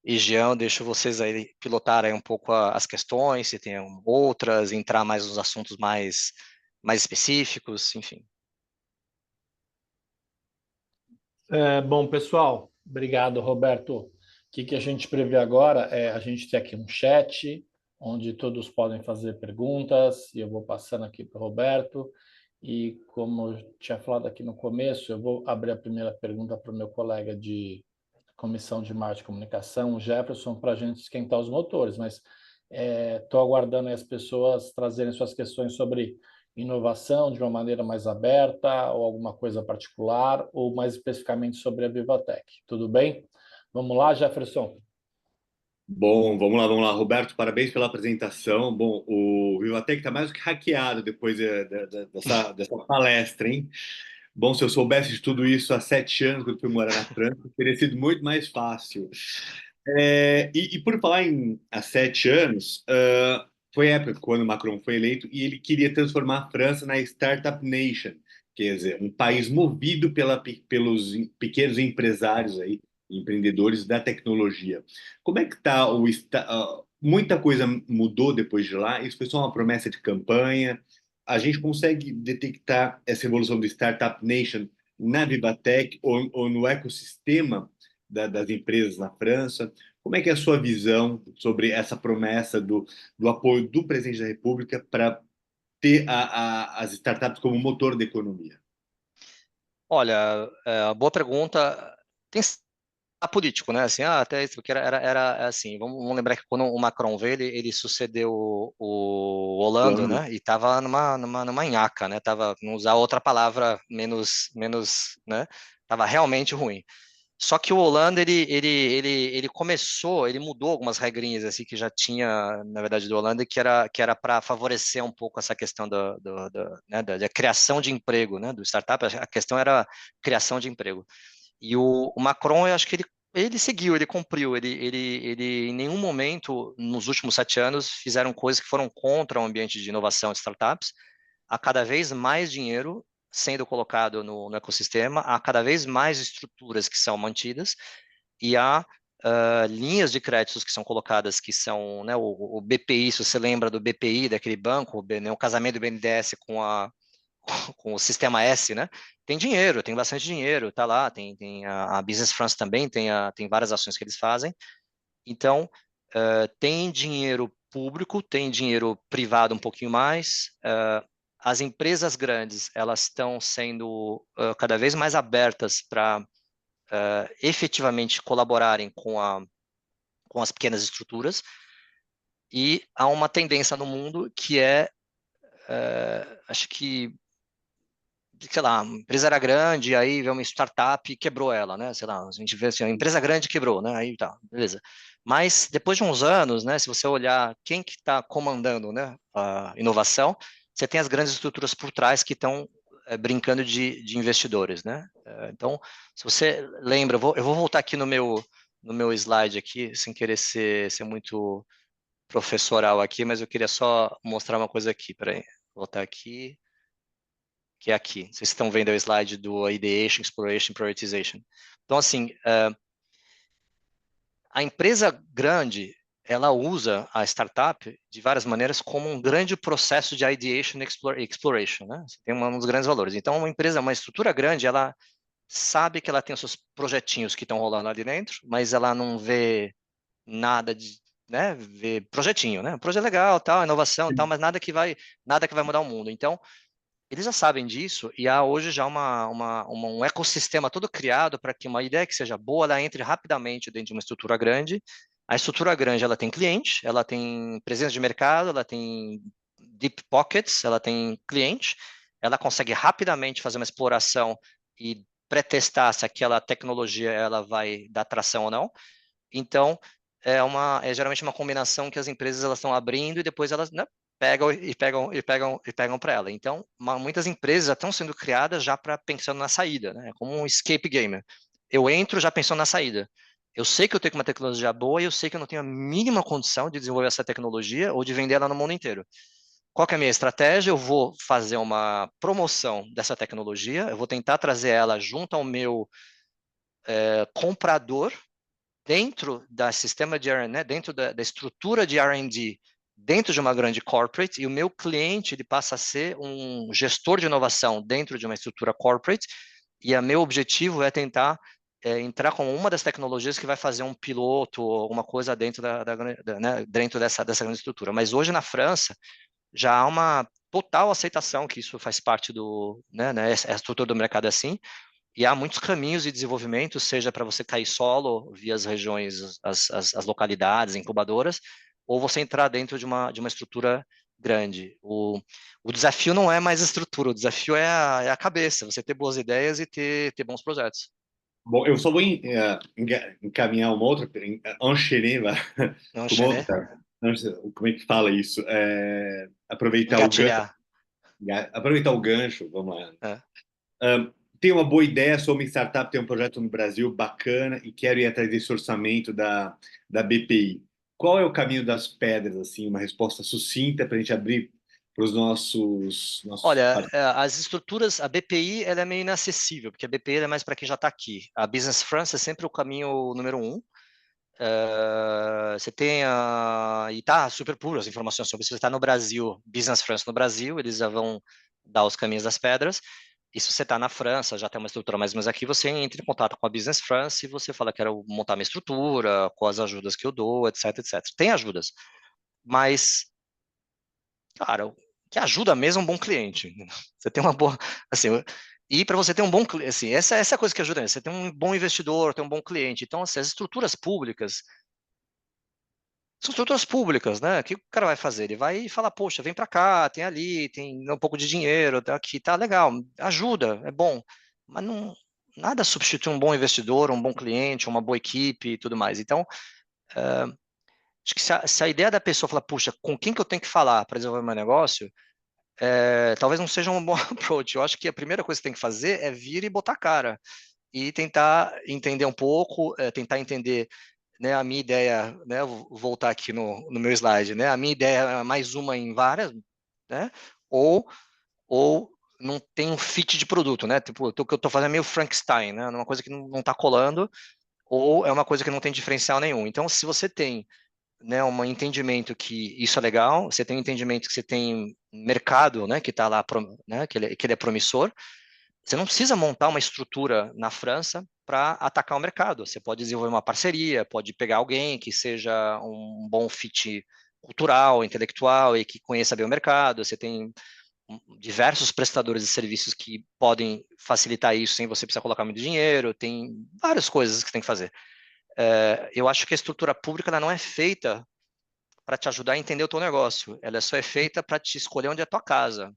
e Jean, deixo vocês aí pilotarem um pouco as questões, se tem outras, entrar mais nos assuntos mais específicos, enfim. Bom, pessoal, obrigado, Roberto. O que a gente prevê agora é a gente ter aqui um chat, onde todos podem fazer perguntas, e eu vou passando aqui para o Roberto. E como eu tinha falado aqui no começo, eu vou abrir a primeira pergunta para o meu colega de Comissão de Marketing e Comunicação, o Jefferson, para a gente esquentar os motores, mas estou aguardando as pessoas trazerem suas questões sobre inovação de uma maneira mais aberta, ou alguma coisa particular, ou mais especificamente sobre a Vivatech. Tudo bem? Vamos lá, Jefferson? Bom, vamos lá, Roberto, parabéns pela apresentação. Bom, o Vivatech está mais do que hackeado depois dessa palestra, hein? Bom, se eu soubesse de tudo isso há 7 anos, quando fui morar na França, teria sido muito mais fácil. E por falar há 7 anos, foi a época quando o Macron foi eleito e ele queria transformar a França na Startup Nation, quer dizer, um país movido pelos pequenos empresários aí, empreendedores da tecnologia. Como é que está muita coisa mudou depois de lá, isso foi só uma promessa de campanha. A gente consegue detectar essa evolução do Startup Nation na Vivatech ou no ecossistema das empresas na França? Como é que é a sua visão sobre essa promessa do apoio do presidente da República para ter as startups como motor da economia? Olha, boa pergunta. Tem político, né? Assim, até isso que era assim. Vamos lembrar que quando o Macron veio, ele sucedeu o Hollande, né? E estava numa nhaca, né? Tava, não usar outra palavra menos, né? Tava realmente ruim. Só que o Hollande, ele começou, ele mudou algumas regrinhas assim que já tinha, na verdade, do Hollande, que era para favorecer um pouco essa questão né, da criação de emprego, né? Do startup. A questão era criação de emprego. E o Macron, eu acho que ele seguiu, ele cumpriu, ele em nenhum momento, nos últimos 7 anos, fizeram coisas que foram contra o ambiente de inovação de startups. Há cada vez mais dinheiro sendo colocado no ecossistema, há cada vez mais estruturas que são mantidas, e há linhas de créditos que são colocadas, que são, né, o BPI, se você lembra do BPI, daquele banco, o casamento do BNDES com o sistema S, né? Tem dinheiro, tem bastante dinheiro, tá lá, tem a Business France também, tem várias ações que eles fazem. Então, tem dinheiro público, tem dinheiro privado um pouquinho mais. As empresas grandes, elas estão sendo cada vez mais abertas para efetivamente colaborarem com as pequenas estruturas. E há uma tendência no mundo que acho que sei lá, a empresa era grande, aí veio uma startup e quebrou ela, né? Sei lá, a gente vê assim, a empresa grande quebrou, né? Aí tá, beleza. Mas depois de uns anos, né? Se você olhar quem que está comandando, né? A inovação, você tem as grandes estruturas por trás que estão brincando de investidores, né? Então, se você lembra, eu vou voltar aqui no meu slide aqui, sem querer ser muito professoral aqui, mas eu queria só mostrar uma coisa aqui, peraí, voltar aqui, que é aqui. Vocês estão vendo o slide do Ideation, Exploration, Prioritization. Então, assim, a empresa grande, ela usa a startup de várias maneiras como um grande processo de Ideation e Exploration, né? Você tem um dos grandes valores. Então, uma estrutura grande, ela sabe que ela tem os seus projetinhos que estão rolando ali dentro, mas ela não vê nada de, né, vê projetinho, né? Projeto legal, tal, inovação, tal, mas nada que vai mudar o mundo. Então, eles já sabem disso e há hoje já um ecossistema todo criado para que uma ideia que seja boa, ela entre rapidamente dentro de uma estrutura grande. A estrutura grande, ela tem cliente, ela tem presença de mercado, ela tem deep pockets, ela tem cliente, ela consegue rapidamente fazer uma exploração e pré-testar se aquela tecnologia ela vai dar tração ou não. Então, é geralmente uma combinação que as empresas elas estão abrindo e depois elas, né, pegam para ela. Então, muitas empresas já estão sendo criadas já para pensando na saída, né? Como um escape game. Eu entro já pensando na saída. Eu sei que eu tenho uma tecnologia boa e eu sei que eu não tenho a mínima condição de desenvolver essa tecnologia ou de vender ela no mundo inteiro. Qual que é a minha estratégia? Eu vou fazer uma promoção dessa tecnologia, eu vou tentar trazer ela junto ao meu comprador dentro da sistema de R&D, né, dentro da estrutura de R&D, dentro de uma grande corporate, e o meu cliente ele passa a ser um gestor de inovação dentro de uma estrutura corporate, e o meu objetivo é tentar entrar com uma das tecnologias que vai fazer um piloto ou alguma coisa dentro né, dentro dessa grande estrutura. Mas hoje na França já há uma total aceitação que isso faz parte né, a estrutura do mercado é assim, e há muitos caminhos de desenvolvimento, seja para você cair solo via as regiões, as localidades, incubadoras, ou você entrar dentro de uma estrutura grande. O desafio não é mais a estrutura, o desafio é a cabeça, você ter boas ideias e ter bons projetos. Bom, eu só vou encaminhar uma outra, enchainer, Não, uma Xené, outra, como é que fala isso? engatilhar. Aproveitar o gancho, vamos lá. É. Tenho uma boa ideia, sou uma startup, tenho um projeto no Brasil bacana e quero ir atrás desse orçamento da BPI. Qual é o caminho das pedras, assim, uma resposta sucinta para a gente abrir para os nossos Olha, as estruturas, a BPI ela é meio inacessível, porque a BPI é mais para quem já está aqui. A Business France é sempre o caminho número 1. Você tem e tá super puro as informações sobre se você está no Brasil, Business France no Brasil, eles já vão dar os caminhos das pedras. E se você está na França, já tem uma estrutura mais ou menos aqui, você entra em contato com a Business France e você fala que quero montar minha estrutura, quais ajudas que eu dou, etc, etc. Tem ajudas, mas, cara, o que ajuda mesmo é um bom cliente. Você tem uma boa, assim, e para você ter um bom cliente, assim, essa é a coisa que ajuda, né? Você tem um bom investidor, tem um bom cliente. Então, assim, as estruturas públicas são estruturas públicas, né? O que o cara vai fazer? Ele vai falar, poxa, vem para cá, tem ali, tem um pouco de dinheiro, tá aqui, tá legal, ajuda, é bom, mas não, nada substitui um bom investidor, um bom cliente, uma boa equipe e tudo mais. Então, acho que se a ideia da pessoa falar, puxa, com quem que eu tenho que falar para desenvolver meu negócio, talvez não seja um bom approach. Eu acho que a primeira coisa que você tem que fazer é vir e botar a cara e tentar entender um pouco, tentar entender, né, a minha ideia, né, vou voltar aqui no meu slide, né, a minha ideia é mais uma em várias, né, ou, ou não tem um fit de produto, né, tipo, o que eu estou fazendo é meio Frankenstein, né, uma coisa que não está colando, ou é uma coisa que não tem diferencial nenhum. Então, se você tem, né, um entendimento que isso é legal, você tem um entendimento que você tem mercado, né, que está lá, né, que ele é promissor, você não precisa montar uma estrutura na França para atacar o mercado. Você pode desenvolver uma parceria, pode pegar alguém que seja um bom fit cultural, intelectual e que conheça bem o mercado. Você tem diversos prestadores de serviços que podem facilitar isso sem você precisar colocar muito dinheiro. Tem várias coisas que você tem que fazer. Eu acho que a estrutura pública ela não é feita para te ajudar a entender o teu negócio. Ela só é feita para te escolher onde é a tua casa.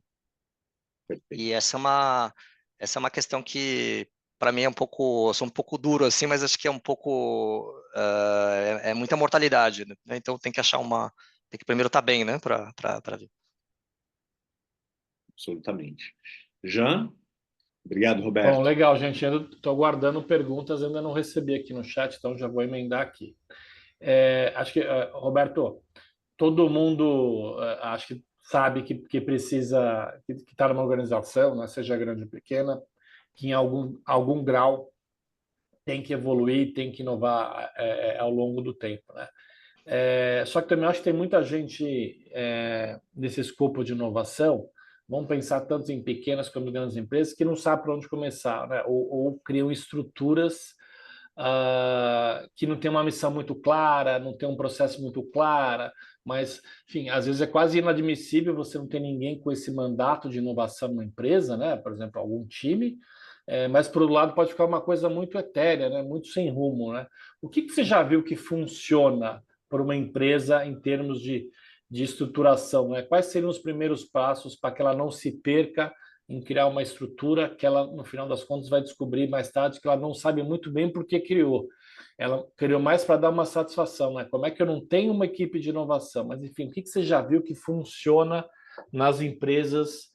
E essa é uma questão que, para mim, é um pouco, eu sou um pouco duro assim, mas acho que é um pouco, é muita mortalidade, né? Então tem que achar tem que primeiro estar bem, né, para ver. Absolutamente. Jean, obrigado, Bom, Roberto. legal, gente. Eu estou aguardando perguntas, ainda não recebi aqui no chat, então já vou emendar aqui. Acho que, Roberto, todo mundo acho que sabe que precisa, que está numa organização, né, seja grande ou pequena, que em algum grau tem que evoluir, tem que inovar ao longo do tempo, né? Só que também acho que tem muita gente nesse escopo de inovação, vamos pensar tanto em pequenas como em grandes empresas, que não sabe por onde começar, né? Ou criam estruturas que não tem uma missão muito clara, não tem um processo muito claro, mas, enfim, às vezes é quase inadmissível você não ter ninguém com esse mandato de inovação na empresa, né? Por exemplo, algum time, mas por outro lado pode ficar uma coisa muito etérea, né? Muito sem rumo, né? O que você já viu que funciona para uma empresa em termos de estruturação, né? Quais seriam os primeiros passos para que ela não se perca em criar uma estrutura que ela, no final das contas, vai descobrir mais tarde que ela não sabe muito bem por que criou. ela criou mais para dar uma satisfação, né? Como é que eu não tenho uma equipe de inovação? Mas, enfim, o que você já viu que funciona nas empresas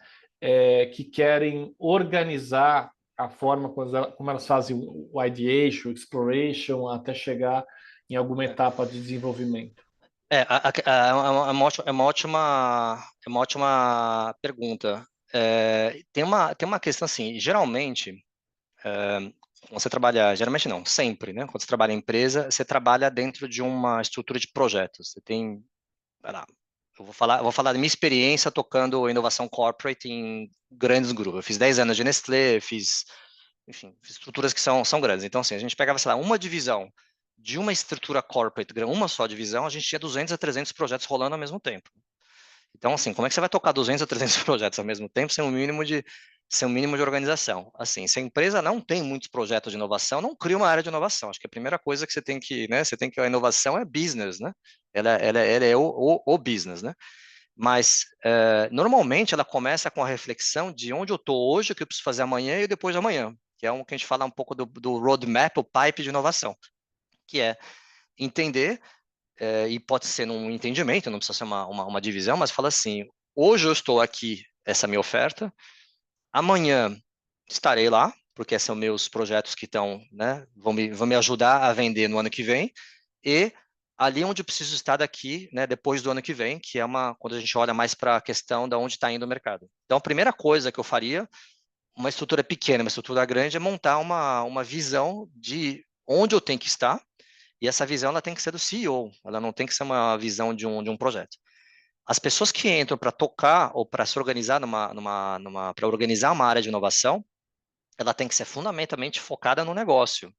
que querem organizar a forma como elas fazem o ideation, o exploration, até chegar em alguma etapa de desenvolvimento? É uma ótima pergunta. Tem uma questão assim, geralmente, quando você trabalha, geralmente não, sempre, né? Quando você trabalha em empresa, você trabalha dentro de uma estrutura de projetos. Você tem, vai lá, eu vou falar da minha experiência tocando inovação corporate em grandes grupos. Eu fiz 10 anos de Nestlé, enfim, fiz estruturas que são grandes. Então, assim, a gente pegava, sei lá, uma divisão de uma estrutura corporate, uma só divisão, a gente tinha 200 a 300 projetos rolando ao mesmo tempo. Então, assim, como é que você vai tocar 200 a 300 projetos ao mesmo tempo sem um mínimo de organização? Assim, se a empresa não tem muitos projetos de inovação, não cria uma área de inovação. Acho que a primeira coisa que você tem que, né, a inovação é business, né? Ela é o business, né? Mas, normalmente, ela começa com a reflexão de onde eu estou hoje, o que eu preciso fazer amanhã e depois de amanhã, que é um que a gente fala um pouco do roadmap, o pipe de inovação, que é entender, e pode ser num entendimento, não precisa ser uma divisão, mas fala assim, hoje eu estou aqui, essa é a minha oferta, amanhã estarei lá, porque esses são meus projetos que estão, né, vão me ajudar a vender no ano que vem, e ali onde eu preciso estar daqui, né, depois do ano que vem, que é quando a gente olha mais para a questão de onde está indo o mercado. Então, a primeira coisa que eu faria, uma estrutura pequena, uma estrutura grande, é montar uma visão de onde eu tenho que estar, e essa visão ela tem que ser do CEO, ela não tem que ser uma visão de um projeto. As pessoas que entram para tocar ou para se organizar para organizar uma área de inovação, ela tem que ser fundamentalmente focada no negócio,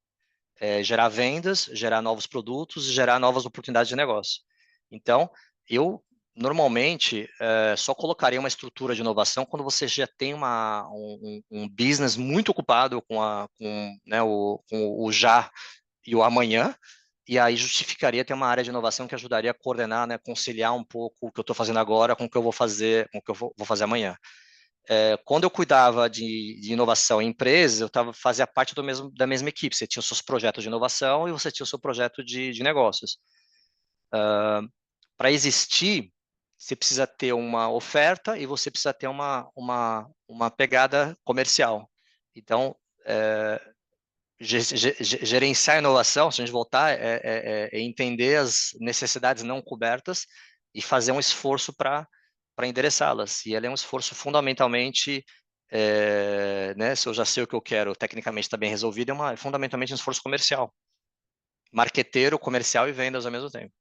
gerar vendas, gerar novos produtos, gerar novas oportunidades de negócio. Então, eu normalmente só colocaria uma estrutura de inovação quando você já tem um business muito ocupado né, com o já e o amanhã, e aí justificaria ter uma área de inovação que ajudaria a coordenar, né, conciliar um pouco o que eu estou fazendo agora com o que eu vou fazer, com o que eu vou fazer amanhã. Quando eu cuidava de inovação em empresas, fazia parte da mesma equipe. Você tinha os seus projetos de inovação e você tinha o seu projeto de negócios. Para existir, você precisa ter uma oferta e você precisa ter uma pegada comercial. Então, gerenciar a inovação, se a gente voltar, é entender as necessidades não cobertas e fazer um esforço para endereçá-las. E ela é um esforço fundamentalmente, né, se eu já sei o que eu quero, tecnicamente está bem resolvido, é fundamentalmente um esforço comercial. Marqueteiro, comercial e vendas ao mesmo tempo.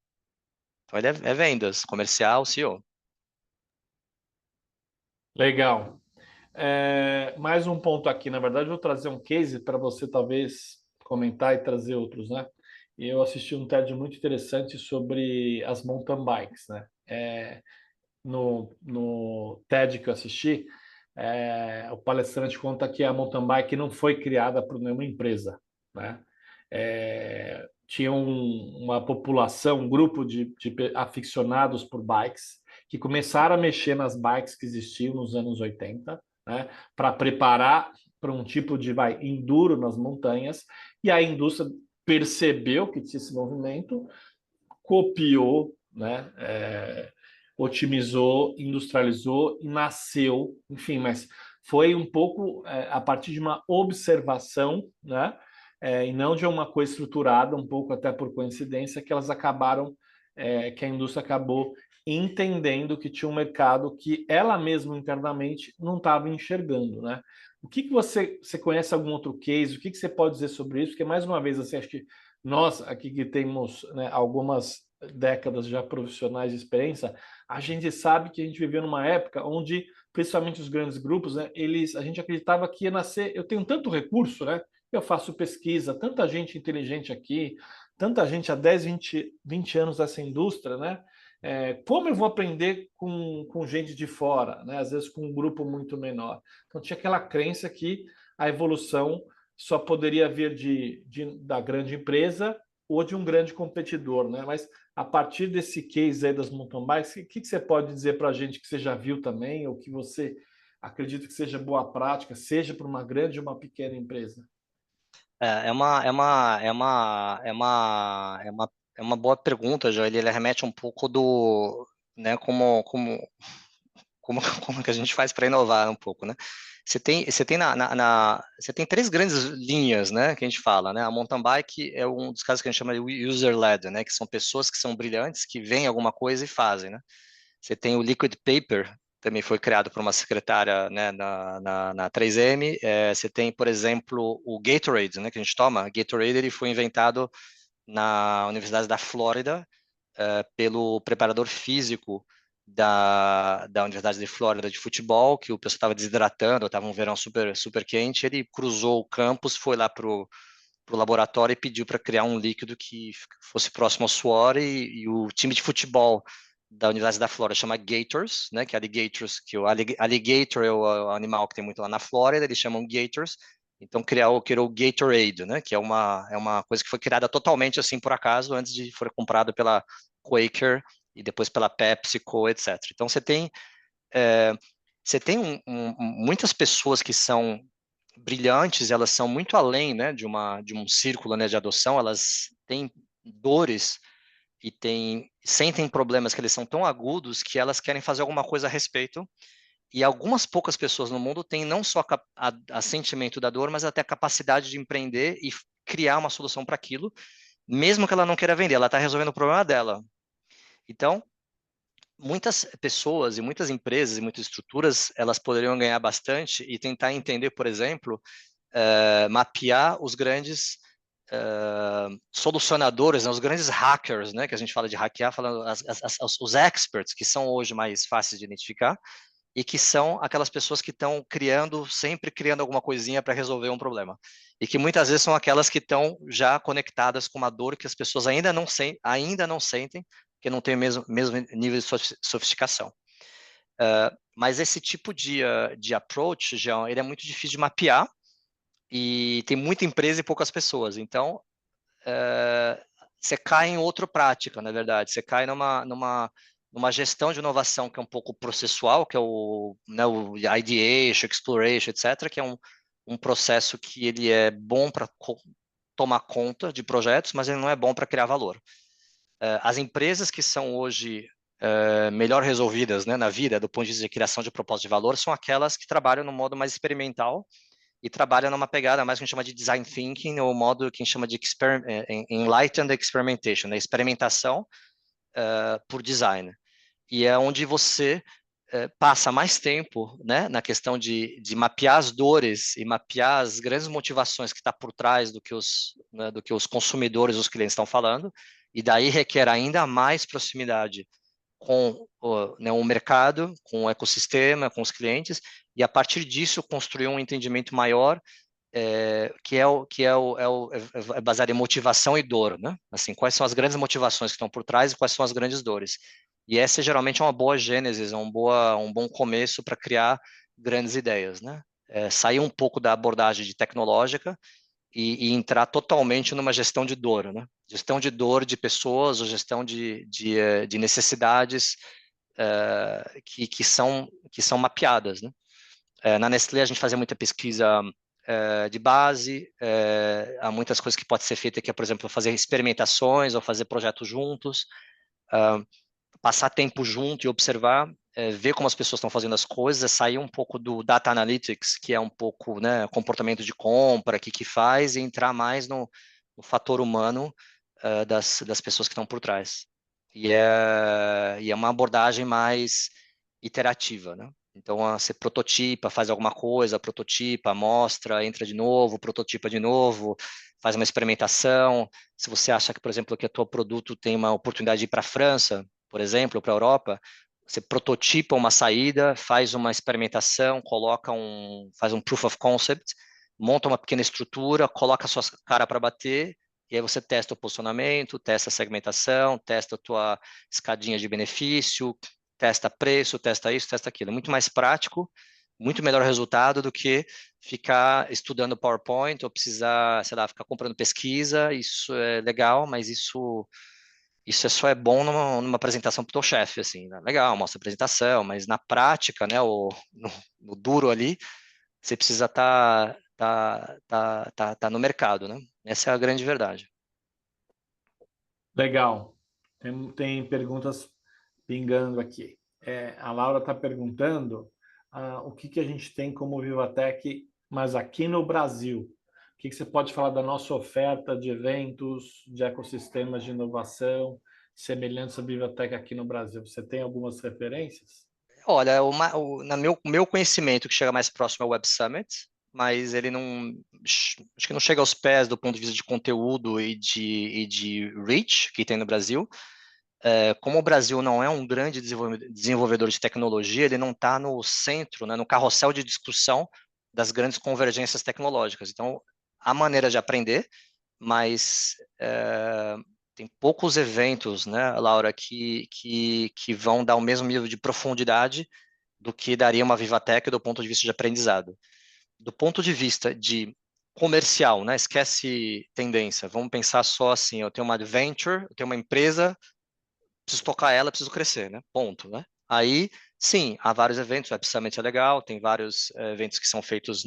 Então ele é vendas, comercial, CEO. Legal. Mais um ponto aqui, na verdade, eu vou trazer um case para você talvez comentar e trazer outros, né? Eu assisti um TED muito interessante sobre as mountain bikes, né? No TED que eu assisti, o palestrante conta que a mountain bike não foi criada por nenhuma empresa, né? Tinha uma população, um grupo de aficionados por bikes que começaram a mexer nas bikes que existiam nos anos 80, né, para preparar para um tipo de enduro nas montanhas, e a indústria percebeu que tinha esse movimento, copiou, né, otimizou, industrializou e nasceu, enfim, mas foi um pouco a partir de uma observação, né, e não de uma coisa estruturada, um pouco até por coincidência, que elas acabaram, que a indústria acabou entendendo que tinha um mercado que ela mesma internamente não estava enxergando, né? O que você conhece algum outro case? O que você pode dizer sobre isso? Porque mais uma vez, assim, acho que nós aqui que temos, né, algumas décadas já profissionais de experiência, a gente sabe que a gente viveu numa época onde, principalmente os grandes grupos, né, a gente acreditava que ia nascer. Eu tenho tanto recurso, né? Eu faço pesquisa, tanta gente inteligente aqui, tanta gente há 10, 20 anos nessa indústria, né? Como eu vou aprender com gente de fora, né? Às vezes com um grupo muito menor. Então tinha aquela crença que a evolução só poderia vir da grande empresa ou de um grande competidor, né? Mas a partir desse case aí das mountain bikes, o que você pode dizer para a gente que você já viu também, ou que você acredita que seja boa prática, seja para uma grande ou uma pequena empresa? É uma boa pergunta, Joel. Ele remete um pouco do, né, como que a gente faz para inovar um pouco, né? Você tem três grandes linhas, né, que a gente fala, né? A mountain bike é um dos casos que a gente chama de user-led, né, que são pessoas que são brilhantes, que veem alguma coisa e fazem, né? Você tem o liquid paper, também foi criado por uma secretária, né, na 3M. Você tem, por exemplo, o Gatorade, né, que a gente toma. Gatorade ele foi inventado na Universidade da Flórida pelo preparador físico da Universidade de Flórida de futebol, que o pessoal estava desidratando, estava um verão super, super quente, ele cruzou o campus, foi lá para o laboratório e pediu para criar um líquido que fosse próximo ao suor, e o time de futebol da Universidade da Flórida chama Gators, né, que é alligators, que o alligator é o animal que tem muito lá na Flórida, eles chamam Gators. Então criou o Gatorade, né, que é uma coisa que foi criada totalmente assim por acaso, antes de for comprado pela Quaker e depois pela PepsiCo, etc. Então você tem muitas pessoas que são brilhantes, elas são muito além, né, de um círculo, né, de adoção, elas têm dores e sentem problemas que eles são tão agudos que elas querem fazer alguma coisa a respeito. E algumas poucas pessoas no mundo têm não só a sentimento da dor, mas até a capacidade de empreender e criar uma solução para aquilo, mesmo que ela não queira vender, ela está resolvendo o problema dela. Então, muitas pessoas e muitas empresas e muitas estruturas, elas poderiam ganhar bastante e tentar entender, por exemplo, mapear os grandes solucionadores, né, os grandes hackers, né, que a gente fala de hackear, falando os experts, que são hoje mais fáceis de identificar, e que são aquelas pessoas que estão sempre criando alguma coisinha para resolver um problema. E que muitas vezes são aquelas que estão já conectadas com uma dor que as pessoas ainda não sentem, porque não tem o mesmo nível de sofisticação. Mas esse tipo de approach, Jean, ele é muito difícil de mapear, e tem muita empresa e poucas pessoas. Então, você cai em outra prática, na verdade. Você cai numa gestão de inovação que é um pouco processual, que é o ideation, exploration, etc., que é um processo que ele é bom para tomar conta de projetos, mas ele não é bom para criar valor. As empresas que são hoje melhor resolvidas, né, na vida, do ponto de vista de criação de propósito de valor, são aquelas que trabalham no modo mais experimental e trabalha numa pegada mais que a gente chama de design thinking, ou modo que a gente chama de enlightened experimentation, né? Experimentação por design. E é onde você passa mais tempo, né, na questão de mapear as dores e mapear as grandes motivações que está por trás do que os consumidores, os clientes estão falando, e daí requer ainda mais proximidade com o mercado, com o ecossistema, com os clientes, e a partir disso construir um entendimento maior que é baseado em motivação e dor, né? Assim, quais são as grandes motivações que estão por trás e quais são as grandes dores. E essa geralmente é uma boa gênese, um bom começo para criar grandes ideias, né? Sair um pouco da abordagem de tecnológica e entrar totalmente numa gestão de dor, né? Gestão de dor de pessoas, ou gestão de necessidades que são mapeadas, né? Na Nestlé a gente fazia muita pesquisa de base, há muitas coisas que pode ser feita aqui, por exemplo, fazer experimentações ou fazer projetos juntos, passar tempo junto e observar, ver como as pessoas estão fazendo as coisas, sair um pouco do data analytics, que é um pouco, né, comportamento de compra, que faz, e entrar mais no fator humano das pessoas que estão por trás. E é uma abordagem mais iterativa, né? Então, você prototipa, faz alguma coisa, prototipa, mostra, entra de novo, prototipa de novo, faz uma experimentação. Se você acha que, por exemplo, que o teu produto tem uma oportunidade de ir para a França, por exemplo, ou para a Europa, você prototipa uma saída, faz uma experimentação, faz um proof of concept, monta uma pequena estrutura, coloca a sua cara para bater, e aí você testa o posicionamento, testa a segmentação, testa a tua escadinha de benefício, testa preço, testa isso, testa aquilo. É muito mais prático, muito melhor resultado do que ficar estudando PowerPoint ou precisar, sei lá, ficar comprando pesquisa. Isso é legal, mas isso só é bom numa apresentação para o teu chefe, assim, né? Legal, mostra a apresentação, mas na prática, né, no duro ali, você precisa estar tá no mercado, né? Essa é a grande verdade. Legal. Tem perguntas pingando aqui. A Laura está perguntando o que a gente tem como Vivatech, mas aqui no Brasil. O que você pode falar da nossa oferta de eventos, de ecossistemas de inovação semelhantes à Vivatech aqui no Brasil? Você tem algumas referências? Olha, na meu conhecimento, que chega mais próximo é o Web Summit, mas ele não, acho que não chega aos pés do ponto de vista de conteúdo e de reach que tem no Brasil. Como o Brasil não é um grande desenvolvedor de tecnologia, ele não está no centro, né, no carrossel de discussão das grandes convergências tecnológicas. Então, há maneira de aprender, mas tem poucos eventos, né, Laura, que vão dar o mesmo nível de profundidade do que daria uma Vivatech do ponto de vista de aprendizado. Do ponto de vista de comercial, né, esquece tendência, vamos pensar só assim, eu tenho uma venture, eu tenho uma empresa, preciso tocar ela, preciso crescer, né, ponto, né. Aí, sim, há vários eventos, o Web Summit é legal, tem vários eventos que são feitos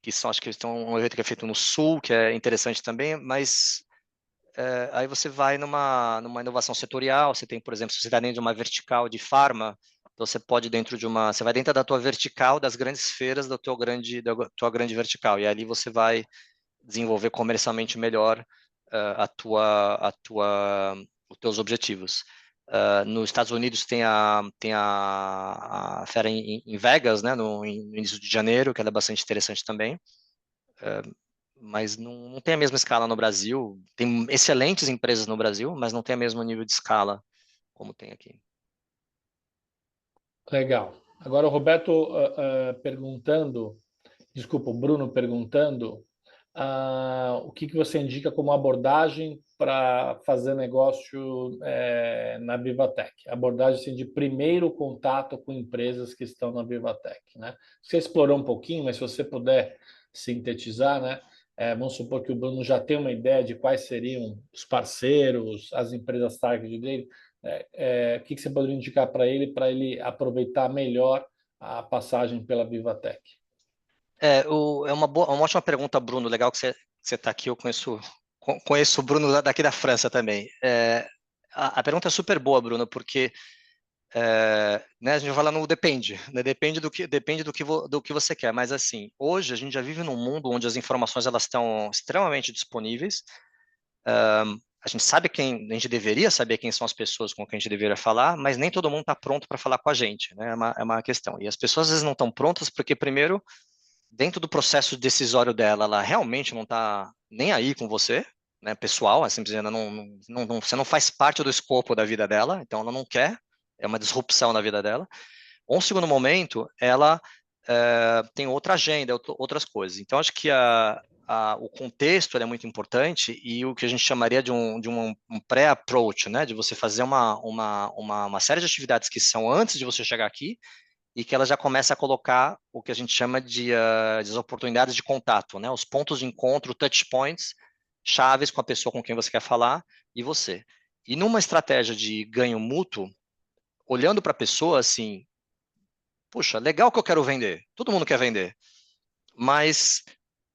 que são, acho que estão um evento que é feito no Sul, que é interessante também, mas aí você vai numa inovação setorial, você tem, por exemplo, se você está dentro de uma vertical de farma, então você pode você vai dentro da tua vertical, das grandes feiras da tua grande vertical, e ali você vai desenvolver comercialmente melhor os teus objetivos. Nos Estados Unidos tem a feira em Vegas, né, no início de janeiro, que ela é bastante interessante também, mas não tem a mesma escala no Brasil. Tem excelentes empresas no Brasil, mas não tem o mesmo nível de escala como tem aqui. Legal. Agora o Roberto perguntando, desculpa, o Bruno perguntando, o que você indica como abordagem para fazer negócio na Vivatech? Abordagem assim, de primeiro contato com empresas que estão na Vivatech, né? Você explorou um pouquinho, mas se você puder sintetizar, né? Vamos supor que o Bruno já tem uma ideia de quais seriam os parceiros, as empresas target dele. O que você poderia indicar para ele aproveitar melhor a passagem pela Vivatech? É uma ótima pergunta, Bruno. Legal que você está aqui. Eu conheço o Bruno daqui da França também. A pergunta é super boa, Bruno, porque né, a gente vai falar no depende, né? Depende do que você quer. Mas assim, hoje a gente já vive num mundo onde as informações elas estão extremamente disponíveis. A gente sabe a gente deveria saber quem são as pessoas com quem a gente deveria falar, mas nem todo mundo está pronto para falar com a gente, né? É uma questão. E as pessoas às vezes não estão prontas porque, primeiro, dentro do processo decisório dela, ela realmente não está nem aí com você, né? Pessoal, assim, você não faz parte do escopo da vida dela, então ela não quer, é uma disrupção na vida dela. Ou, um segundo momento, ela tem outra agenda, outras coisas. Então, acho que o contexto é muito importante e o que a gente chamaria de um pré-approach, né? De você fazer uma série de atividades que são antes de você chegar aqui e que ela já começa a colocar o que a gente chama de as oportunidades de contato, né? Os pontos de encontro, touch points, chaves com a pessoa com quem você quer falar e você. E numa estratégia de ganho mútuo, olhando para a pessoa assim, puxa, legal que eu quero vender, todo mundo quer vender, mas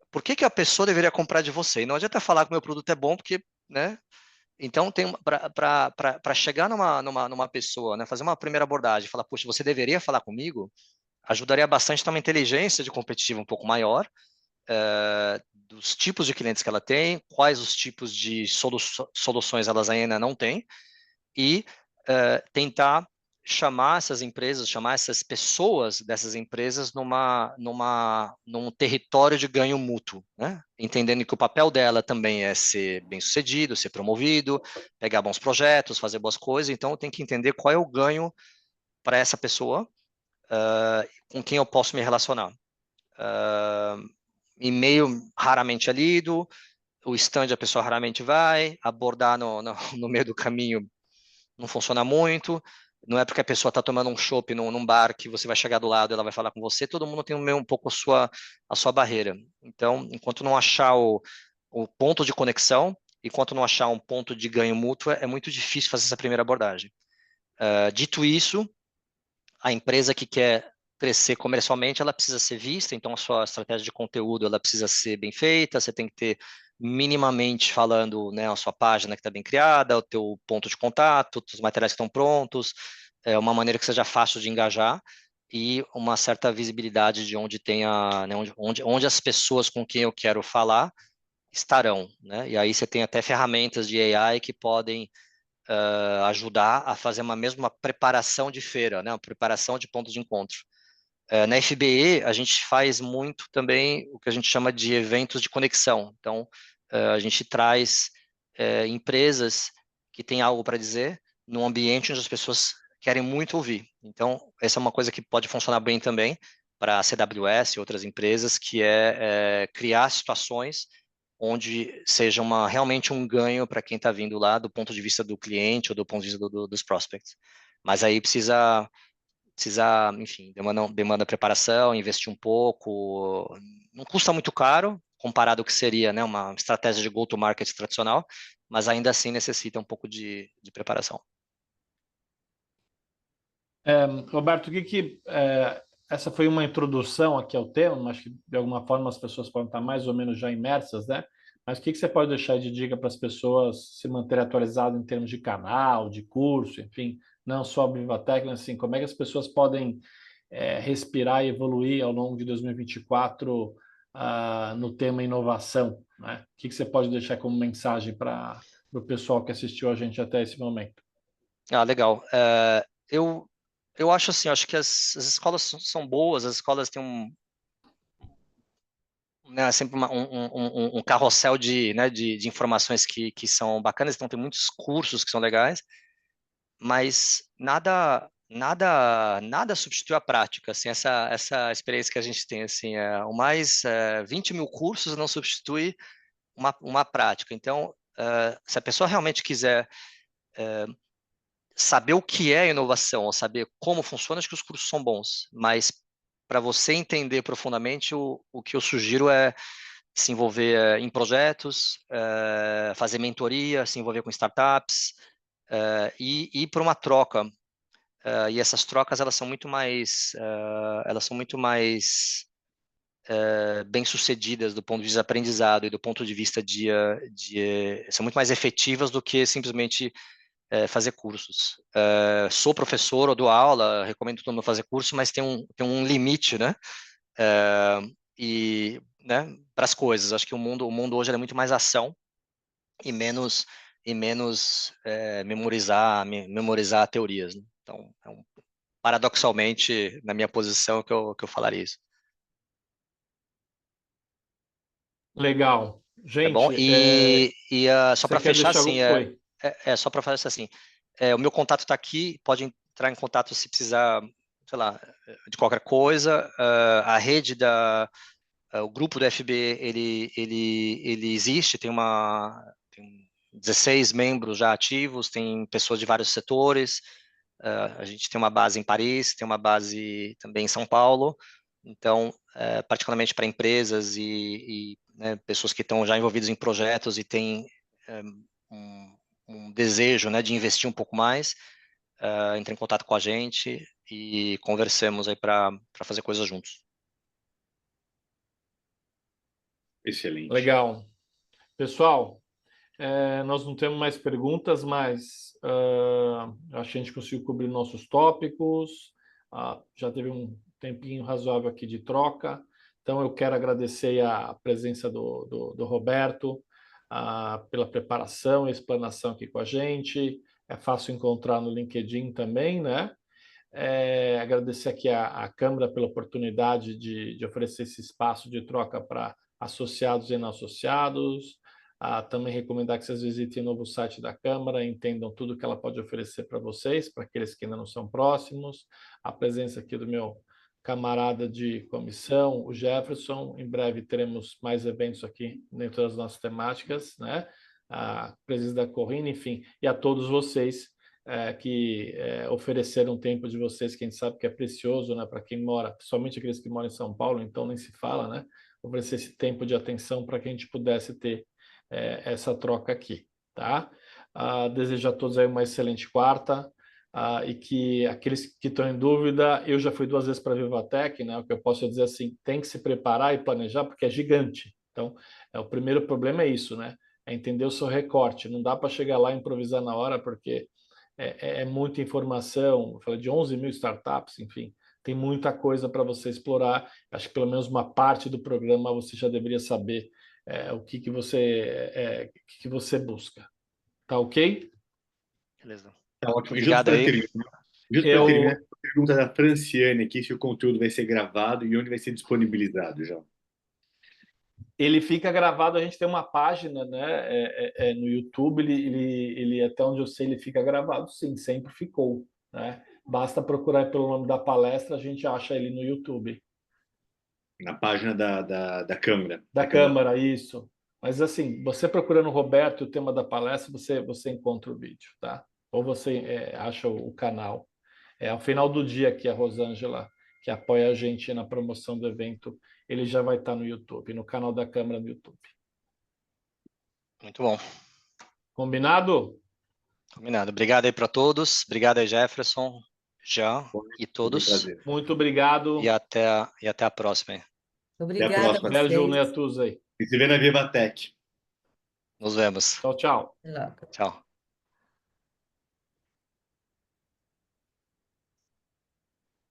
por que a pessoa deveria comprar de você? E não adianta falar que o meu produto é bom, porque, né? Então, para chegar numa pessoa, né, fazer uma primeira abordagem, falar, puxa, você deveria falar comigo, ajudaria bastante a ter uma inteligência de competitiva um pouco maior, dos tipos de clientes que ela tem, quais os tipos de soluções elas ainda não têm, e tentar chamar essas empresas, chamar essas pessoas dessas empresas num território de ganho mútuo, né? Entendendo que o papel dela também é ser bem-sucedido, ser promovido, pegar bons projetos, fazer boas coisas, então tem que entender qual é o ganho para essa pessoa com quem eu posso me relacionar. E-mail raramente é lido, o stand a pessoa raramente vai, abordar no meio do caminho não funciona muito, não é porque a pessoa está tomando um chopp num bar que você vai chegar do lado e ela vai falar com você, todo mundo tem um pouco a sua barreira. Então, enquanto não achar o ponto de conexão, enquanto não achar um ponto de ganho mútuo, é muito difícil fazer essa primeira abordagem. Dito isso, a empresa que quer crescer comercialmente, ela precisa ser vista, então a sua estratégia de conteúdo ela precisa ser bem feita, você tem que ter minimamente falando, né, a sua página que está bem criada, o teu ponto de contato, os materiais que estão prontos, uma maneira que seja fácil de engajar e uma certa visibilidade de onde tenha, né, onde as pessoas com quem eu quero falar estarão, né? E aí você tem até ferramentas de AI que podem ajudar a fazer uma mesma preparação de feira, né? Uma preparação de pontos de encontro. Na FBE, a gente faz muito também o que a gente chama de eventos de conexão. Então, a gente traz empresas que têm algo para dizer num ambiente onde as pessoas querem muito ouvir. Então, essa é uma coisa que pode funcionar bem também para a CWS e outras empresas, que é criar situações onde seja realmente um ganho para quem está vindo lá do ponto de vista do cliente ou do ponto de vista dos prospects. Mas aí precisa, enfim, demanda preparação, investir um pouco, não custa muito caro comparado ao que seria, né, uma estratégia de go-to-market tradicional, mas ainda assim necessita um pouco de preparação. Roberto, essa foi uma introdução aqui ao tema, mas que de alguma forma as pessoas podem estar mais ou menos já imersas, né? Mas o que você pode deixar de dica para as pessoas se manterem atualizadas em termos de canal, de curso, enfim, não só a Vivatech, mas assim, como é que as pessoas podem respirar e evoluir ao longo de 2024 no tema inovação, né? O que você pode deixar como mensagem para o pessoal que assistiu a gente até esse momento? Legal. Eu acho assim, acho que as escolas são boas, as escolas têm né, sempre um carrossel né, de informações que são bacanas, então tem muitos cursos que são legais, mas nada substitui a prática, assim, essa experiência que a gente tem, assim, 20 mil cursos não substitui uma prática. Então, se a pessoa realmente quiser saber o que é inovação, ou saber como funciona, acho que os cursos são bons, mas para você entender profundamente, o que eu sugiro é se envolver em projetos, fazer mentoria, se envolver com startups e ir para uma troca. E essas trocas elas são muito mais bem-sucedidas do ponto de vista de aprendizado e do ponto de vista são muito mais efetivas do que simplesmente fazer cursos. Sou professor ou dou aula, recomendo todo mundo fazer curso, mas tem um limite, né? E né, para as coisas. Acho que o mundo hoje é muito mais ação e menos memorizar teorias. Né? Então, paradoxalmente, na minha posição, que eu falaria isso. Legal. Tá bom? Gente, Só você para quer fechar deixar assim, algum... Oi. só para fazer isso assim, o meu contato está aqui, pode entrar em contato se precisar, sei lá, de qualquer coisa. A rede o grupo do FB ele existe, tem 16 membros já ativos, tem pessoas de vários setores. A gente tem uma base em Paris, tem uma base também em São Paulo. Então, particularmente para empresas né, pessoas que estão já envolvidas em projetos e têm um desejo, né, de investir um pouco mais, entre em contato com a gente e conversemos aí para fazer coisas juntos. Excelente. Legal. Pessoal, nós não temos mais perguntas, mas acho que a gente conseguiu cobrir nossos tópicos. Já teve um tempinho razoável aqui de troca. Então, eu quero agradecer a presença do Roberto pela preparação e explanação aqui com a gente. É fácil encontrar no LinkedIn também, né? Agradecer aqui a Câmara pela oportunidade de oferecer esse espaço de troca para associados e não associados. Também recomendar que vocês visitem o novo site da Câmara, entendam tudo que ela pode oferecer para vocês, para aqueles que ainda não são próximos. A presença aqui do meu camarada de comissão, o Jefferson. Em breve teremos mais eventos aqui dentro das nossas temáticas, né? A presença da Corrine, enfim, e a todos vocês que ofereceram um tempo de vocês, que a gente sabe que é precioso, né, para quem mora, principalmente aqueles que moram em São Paulo, então nem se fala, né, oferecer esse tempo de atenção para que a gente pudesse ter essa troca aqui, tá? Desejo a todos aí uma excelente quarta, e que aqueles que estão em dúvida, eu já fui 2 vezes para a Vivatec, né? O que eu posso dizer assim, tem que se preparar e planejar, porque é gigante. Então, o primeiro problema é isso, né? É entender o seu recorte. Não dá para chegar lá e improvisar na hora, porque é muita informação. Eu falei de 11 mil startups, enfim, tem muita coisa para você explorar. Acho que pelo menos uma parte do programa você já deveria saber o que que você busca. Tá ok? Beleza. Tá ótimo. E Obrigado aí. justo para terminar, a pergunta da Franciane aqui, se o conteúdo vai ser gravado e onde vai ser disponibilizado, já. Ele fica gravado, a gente tem uma página, né, no YouTube, ele, até onde eu sei, ele fica gravado, sim, sempre ficou, né? Basta procurar pelo nome da palestra, a gente acha ele no YouTube. Na página da Câmara. Da Câmara, isso. Mas assim, você procurando o Roberto e o tema da palestra, você encontra o vídeo, tá? Ou você acha o canal. Ao final do dia aqui, a Rosângela, que apoia a gente na promoção do evento, ele já vai estar no YouTube, no canal da Câmara no YouTube. Muito bom. Combinado? Combinado. Obrigado aí para todos. Obrigado aí, Jefferson, Jean e todos. Muito obrigado. E até a próxima aí. Obrigada a vocês. Beijo, Netus aí. E se vê na Vivatec. Nos vemos. Tchau, tchau. Até logo. Tchau.